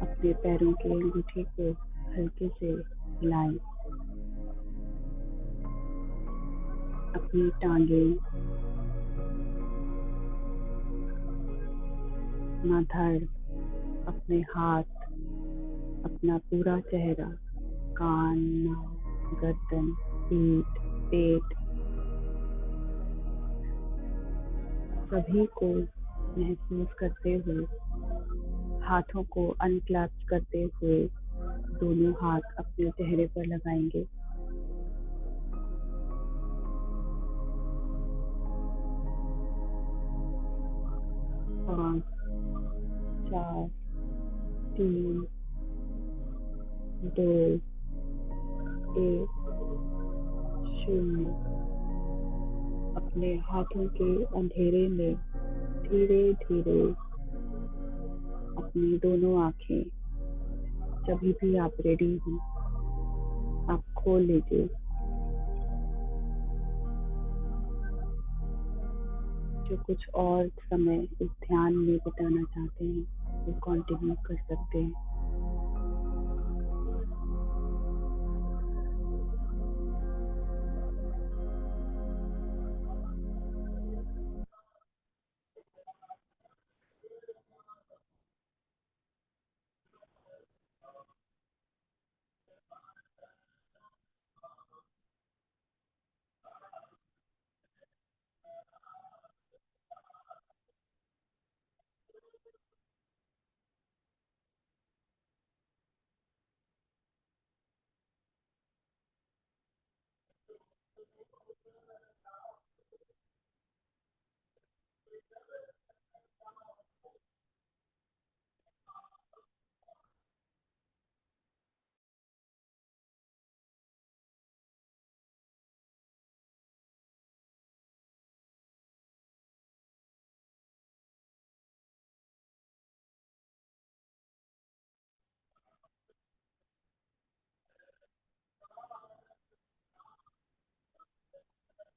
अपने पैरों के अंगूठे को हल्के से हिलाएं, अपनी टांगें, अपना धड़, अपने हाथ, अपना पूरा चेहरा, कान, नाक, गर्दन, पीठ, पेट, सभी को महसूस करते हुए हाथों को अनक्लैप्स करते हुए दोनों हाथ अपने चेहरे पर लगाएंगे। 5, 4, 3, 2, 1, 0। अपने हाथों के अंधेरे में धीरे धीरे अपनी दोनों आंखें, जब भी आप रेडी हो आप खोल लीजिए। जो कुछ और समय इस ध्यान में बिताना चाहते हैं वो कंटिन्यू कर सकते हैं।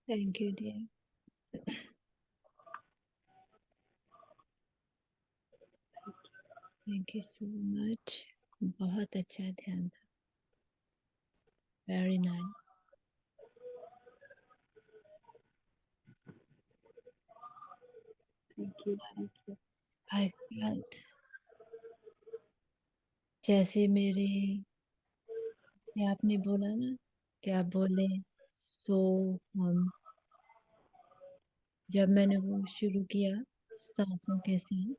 Thank you dear. Thank you so much. बहुत अच्छा ध्यान था। Very nice. Thank you, thank you. I felt जैसे मेरे से आपने बोला ना, क्या बोले, सो हम जब मैंने वो शुरू किया सांसों के साथ,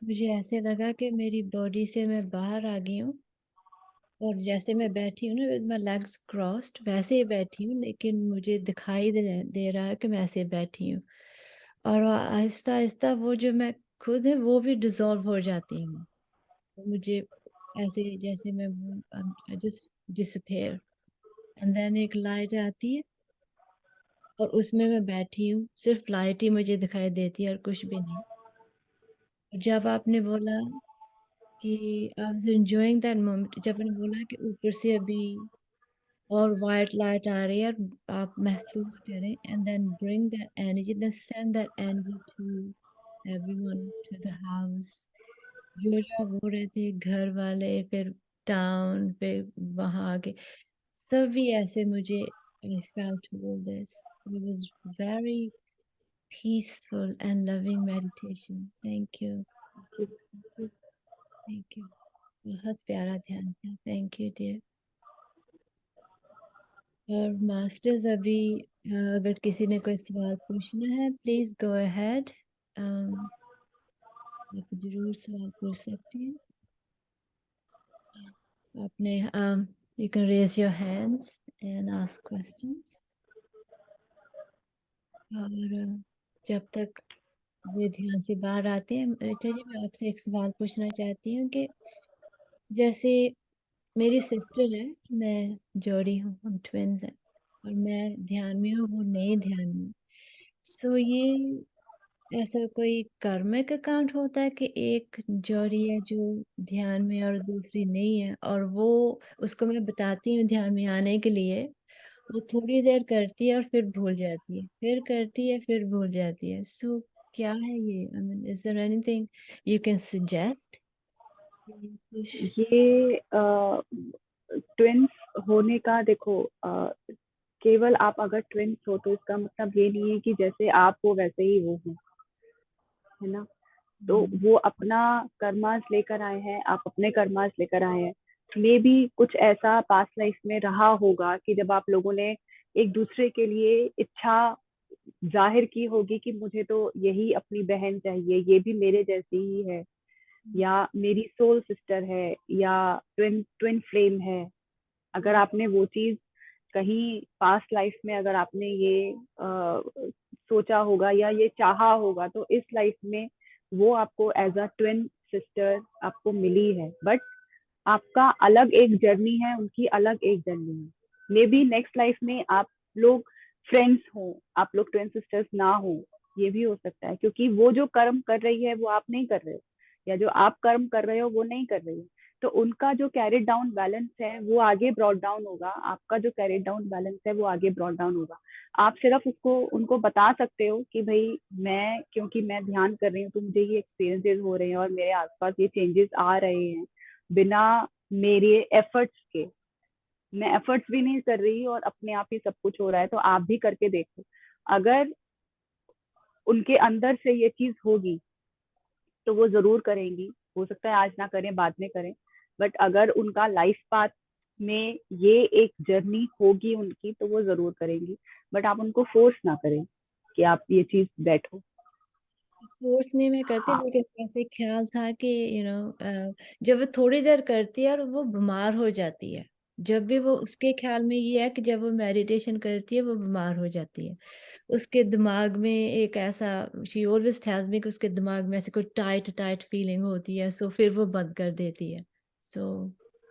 मुझे ऐसे लगा कि मेरी बॉडी से मैं बाहर आ गई हूँ, और जैसे मैं बैठी हूँ ना विद माई लेग्स क्रॉस्ड वैसे ही बैठी हूँ, लेकिन मुझे दिखाई दे रहा है कि मैं ऐसे बैठी हूँ। और आहिस्ता आहिस्ता वो जो मैं खुद है वो भी डिसॉल्व हो जाती हूँ। तो मुझे ऐसे जैसे मैं जस्ट डिसअपेयर, एंड देन एक लाइट आती है और उसमें मैं बैठी हूँ, सिर्फ लाइट ही मुझे दिखाई देती है और कुछ भी नहीं। जब आपने बोला कि I was enjoying that moment, जब आपने बोला कि ऊपर से अभी और वाइट लाइट आ रही है और आप महसूस करें, and then bring that energy, then send that energy to everyone, to the house, जो जो आप बोल रहे थे, घर वाले, फिर टाउन, फिर वहां आके सभी ऐसे मुझे, I felt all this. So it was very peaceful and loving meditation. Thank you. Thank you. बहुत प्यारा ध्यान था। Thank you dear. और मास्टर्स अभी अगर किसी ने कोई सवाल पूछना है प्लीज गो अहेड, आप जरूर सवाल पूछ सकते हैं। आपने you can raise your hands and ask questions। और जब तक वे ध्यान से बाहर आते हैं, ऋचा जी मैं आपसे एक सवाल पूछना चाहती हूँ कि जैसे मेरी सिस्टर है, मैं जोड़ी हूँ, हम ट्विन्स हैं, और मैं ध्यान में हूँ, वो नहीं ध्यान में। सो ये ऐसा कोई कर्मिक अकाउंट होता है कि एक जोड़ी है जो ध्यान में और दूसरी नहीं है, और वो उसको मैं बताती हूँ ध्यान में आने के लिए, वो थोड़ी देर करती है और फिर भूल जाती है, फिर करती है फिर भूल जाती है। सो क्या है ये? I mean is there anything you can suggest? ये ट्विन्स होने का देखो, केवल आप अगर ट्विन्स हो तो इसका मतलब ये नहीं है कि जैसे आप हो वैसे ही वो हो, है ना। तो वो अपना कर्मास लेकर आए हैं, आप अपने कर्मास लेकर आए हैं। मे भी कुछ ऐसा पास्ट लाइफ में रहा होगा कि जब आप लोगों ने एक दूसरे के लिए इच्छा जाहिर की होगी कि मुझे तो यही अपनी बहन चाहिए, ये भी मेरे जैसी ही है, या मेरी सोल सिस्टर है, या ट्विन ट्विन फ्लेम है। अगर आपने वो चीज कहीं पास्ट लाइफ में अगर आपने ये सोचा होगा या ये चाहा होगा, तो इस लाइफ में वो आपको एज अ ट्विन सिस्टर आपको मिली है। बट आपका अलग एक जर्नी है, उनकी अलग एक जर्नी है। मे बी नेक्स्ट लाइफ में आप लोग फ्रेंड्स हो, आप लोग ट्विन सिस्टर्स ना हो, ये भी हो सकता है, क्योंकि वो जो कर्म कर रही है वो आप नहीं कर रहे हो, या जो आप कर्म कर रहे हो वो नहीं कर रही हो। तो उनका जो कैरिड डाउन बैलेंस है वो आगे ब्रॉड डाउन होगा, आपका जो कैरिड डाउन बैलेंस है वो आगे ब्रॉड डाउन होगा। आप सिर्फ उसको उनको बता सकते हो कि भाई मैं, क्योंकि मैं ध्यान कर रही हूँ तो मुझे ये एक्सपीरियंसेस हो रहे हैं और मेरे आसपास ये चेंजेस आ रहे हैं बिना मेरे एफर्ट्स के। मैं एफर्ट्स भी नहीं कर रही और अपने आप ही सब कुछ हो रहा है, तो आप भी करके देखो। अगर उनके अंदर से ये चीज होगी तो वो जरूर करेंगी। हो सकता है आज ना करें, बाद में करें, बट अगर उनका लाइफ पाथ में ये एक जर्नी होगी उनकी, तो वो जरूर करेंगी। बट आप उनको फोर्स ना करें कि आप ये चीज बैठो। फोर्स नहीं मैं करती, हाँ, लेकिन ऐसे ख्याल था कि जब वो थोड़ी देर करती है और वो बीमार हो जाती है। जब भी वो, उसके ख्याल में ये है कि जब वो मेडिटेशन करती है वो बीमार हो जाती है। उसके दिमाग में एक ऐसा, शी ऑलवेज टेल्स मी कि उसके दिमाग में ऐसे कोई टाइट टाइट फीलिंग होती है, सो फिर वो बंद कर देती है। सो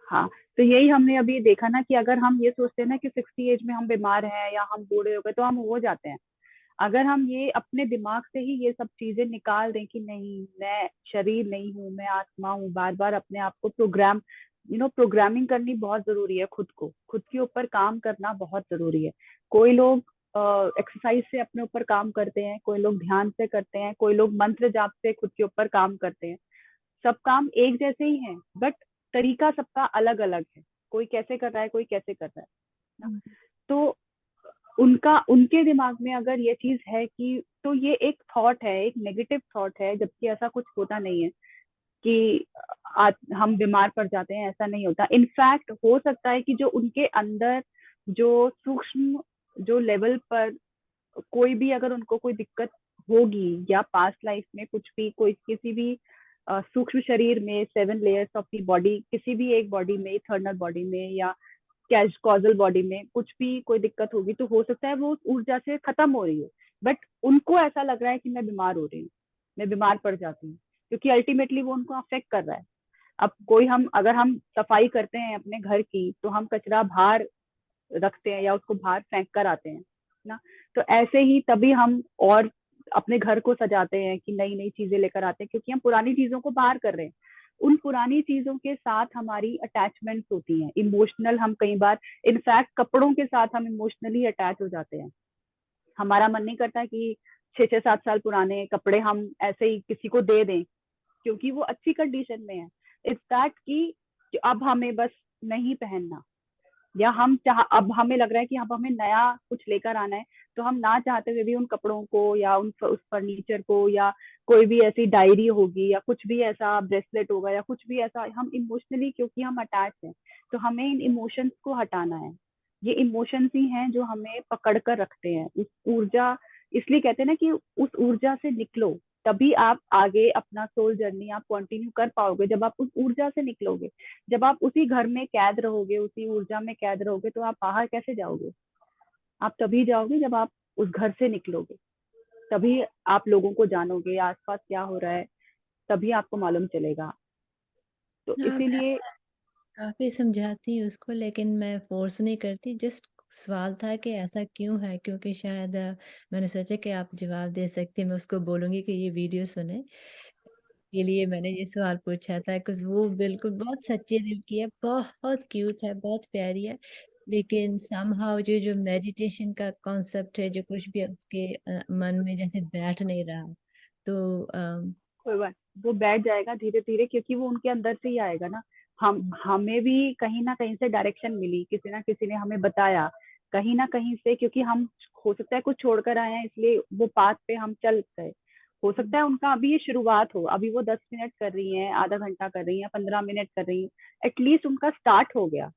हाँ। तो यही हमने अभी देखा ना कि अगर हम ये सोचते हैं ना कि 60 एज में हम बीमार हैं या हम बूढ़े हो गए, तो हम हो जाते हैं। अगर हम ये अपने दिमाग से ही ये सब चीजें निकाल दें कि नहीं, मैं शरीर नहीं हूँ, मैं आत्मा हूँ, बार बार अपने आप को प्रोग्रामिंग करनी बहुत जरूरी है। खुद को, खुद के ऊपर काम करना बहुत जरूरी है। कोई लोग एक्सरसाइज से अपने ऊपर काम करते हैं, कोई लोग ध्यान से करते हैं, कोई लोग मंत्र जाप से खुद के ऊपर काम करते हैं। सब काम एक जैसे ही हैं, बट तरीका सबका अलग अलग है। कोई कैसे कर रहा है, कोई कैसे कर रहा है ना। तो उनका, उनके दिमाग में अगर ये चीज है कि, तो ये एक थॉट है, एक नेगेटिव थॉट है, जबकि ऐसा कुछ होता नहीं है कि हम बीमार पड़ जाते हैं, ऐसा नहीं होता। इनफैक्ट हो सकता है कि जो उनके अंदर जो सूक्ष्म जो लेवल पर कोई भी अगर उनको कोई दिक्कत होगी, या पास्ट लाइफ में कुछ भी, कोई किसी भी सूक्ष्म शरीर में 7 लेयर्स ऑफ दी बॉडी, किसी भी एक बॉडी में, इथर्नल बॉडी में या कैश कॉजल बॉडी में कुछ भी कोई दिक्कत होगी, तो हो सकता है वो उस ऊर्जा से खत्म हो रही हो। बट उनको ऐसा लग रहा है कि मैं बीमार हो रही हूँ, मैं बीमार पड़ जाती हूँ, क्योंकि अल्टीमेटली वो उनको अफेक्ट कर रहा है। अब कोई, हम अगर हम सफाई करते हैं अपने घर की, तो हम कचरा बाहर रखते हैं या उसको बाहर फेंक कर आते हैं ना। तो ऐसे ही तभी हम और अपने घर को सजाते हैं कि नई नई चीजें लेकर आते हैं, क्योंकि हम पुरानी चीजों को बाहर कर रहे हैं। उन पुरानी चीजों के साथ हमारी अटैचमेंट्स होती हैं, इमोशनल। हम कई बार, इनफैक्ट कपड़ों के साथ हम इमोशनली अटैच हो जाते हैं। हमारा मन नहीं करता कि 6-6 7 साल पुराने कपड़े हम ऐसे ही किसी को दे दें, क्योंकि वो अच्छी कंडीशन में है। इट्स दैट कि अब हमें बस नहीं पहनना, या हम चाह, अब हमें लग रहा है कि अब हमें नया कुछ लेकर आना है, तो हम ना चाहते हुए भी उन कपड़ों को या उस फर्नीचर को, या कोई भी ऐसी डायरी होगी या कुछ भी ऐसा ब्रेसलेट होगा या कुछ भी ऐसा, हम इमोशनली, क्योंकि हम अटैच हैं, तो हमें इन इमोशंस को हटाना है। ये इमोशंस ही हैं जो हमें पकड़ कर रखते हैं, उस ऊर्जा। इसलिए कहते हैं ना कि उस ऊर्जा से निकलो, तभी आप आगे अपना सोल जर्नी आप कंटिन्यू कर पाओगे। जब आप उस ऊर्जा से निकलोगे, जब आप उसी घर में कैद रहोगे, उसी ऊर्जा में कैद रहोगे, तो आप बाहर कैसे जाओगे? आप तभी जाओगे जब आप उस घर से निकलोगे, तभी आप लोगों को जानोगे, आसपास क्या हो रहा है, तभी आपको मालूम चलेगा। तो हाँ, मैं इसीलिए काफी समझाती हूँ उसको, लेकिन मैं फोर्स नहीं करती। जस्ट सवाल था कि ऐसा क्यों है, क्योंकि शायद मैंने सोचा कि आप जवाब दे सकती हैं। मैं उसको बोलूंगी कि ये वीडियो सुने, इसके लिए मैंने ये सवाल पूछा था। कुछ वो बिल्कुल बहुत सच्चे दिल की है, बहुत क्यूट है, बहुत प्यारी है, लेकिन समहाउ जो जो मेडिटेशन का कॉन्सेप्ट है, जो कुछ भी है, उसके मन में जैसे बैठ नहीं रहा। तो कोई बात, वो बैठ जाएगा धीरे धीरे, क्योंकि वो उनके अंदर से ही आएगा ना। हम हमें भी कहीं ना कहीं से डायरेक्शन मिली, किसी ना किसी ने हमें बताया कहीं ना कहीं से, क्योंकि हम हो सकता है कुछ छोड़कर आए हैं, इसलिए वो पाथ पे हम चल गए। हो सकता है उनका अभी ये शुरुआत हो, अभी वो 10 मिनट कर रही हैं, आधा घंटा कर रही हैं, 15 मिनट कर रही हैं, एटलीस्ट उनका स्टार्ट हो गया।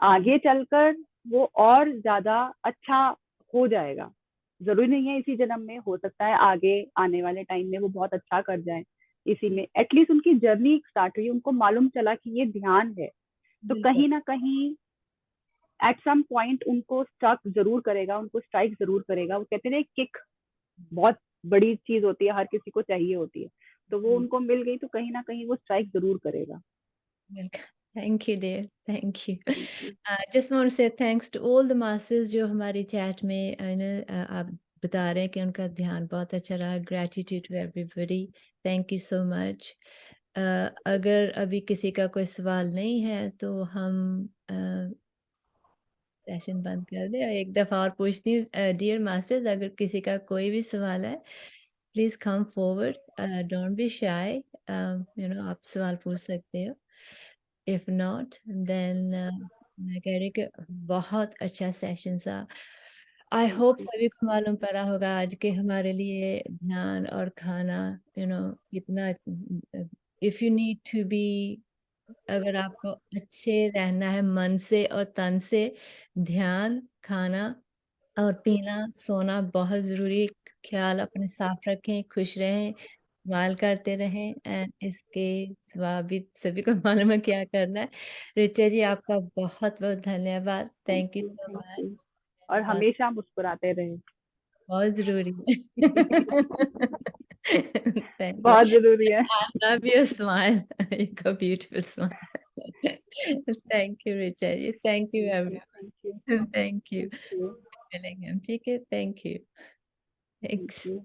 आगे चलकर वो और ज्यादा अच्छा हो जाएगा। जरूरी नहीं है इसी जन्म में, हो सकता है आगे आने वाले टाइम में वो बहुत अच्छा कर जाए। इसी में एटलीस्ट उनकी जर्नी स्टार्ट हुई, उनको मालूम चला कि ये ध्यान है। तो बिल्कुल। कहीं ना कहीं एट सम पॉइंट उनको स्ट्रक जरूर करेगा, उनको स्ट्राइक जरूर करेगा। वो कहते हैं ना, किक बहुत बड़ी चीज होती है, हर किसी को चाहिए होती है। तो वो जी। उनको मिल गई तो कहीं ना कहीं वो स्ट्राइक जरूर करेगा। Welcome. Thank you dear, thank you. Thank you. Just want to say thanks to all the masters जो हमारी चैट में आप बता रहे हैं कि उनका ध्यान बहुत अच्छा रहा। Gratitude to everybody, thank you so much. अगर अभी किसी का कोई सवाल नहीं है तो हम सेशन बंद कर दें, और एक दफ़ा और पूछती हूँ, डियर मास्टर्स, अगर किसी का कोई भी सवाल है, please come forward, don't be shy, आप सवाल पूछ सकते हो। इफ नॉट देन मैं कह रही कि बहुत अच्छा सेशन था। आई थैंक होप यू। सभी को मालूम पड़ा होगा आज के हमारे लिए ध्यान और खाना कितना, if you need to be, अगर आपको अच्छे रहना है मन से और तन से, ध्यान, खाना और पीना, सोना बहुत ज़रूरी है। ख्याल अपने साफ रखें, खुश रहें, इस्तेमाल करते रहें, एंड इसके सिवा भी सभी को मालूम है क्या करना है। रिचा जी, आपका बहुत-बहुत धन्यवाद। Thank thank you you. So thank you. Much. और धन्यवाद, हमेशा मुस्कुराते रहे। बहुत ज़रूरी है। Thank you. बहुत जरूरी है। I love your smile. You got beautiful smile. Thank you, Richa ji. Thank you, thank you. everyone. Thank you. Thank you. मिलेंगे हम, ठीक है? Thank you. Thank Thanks. You.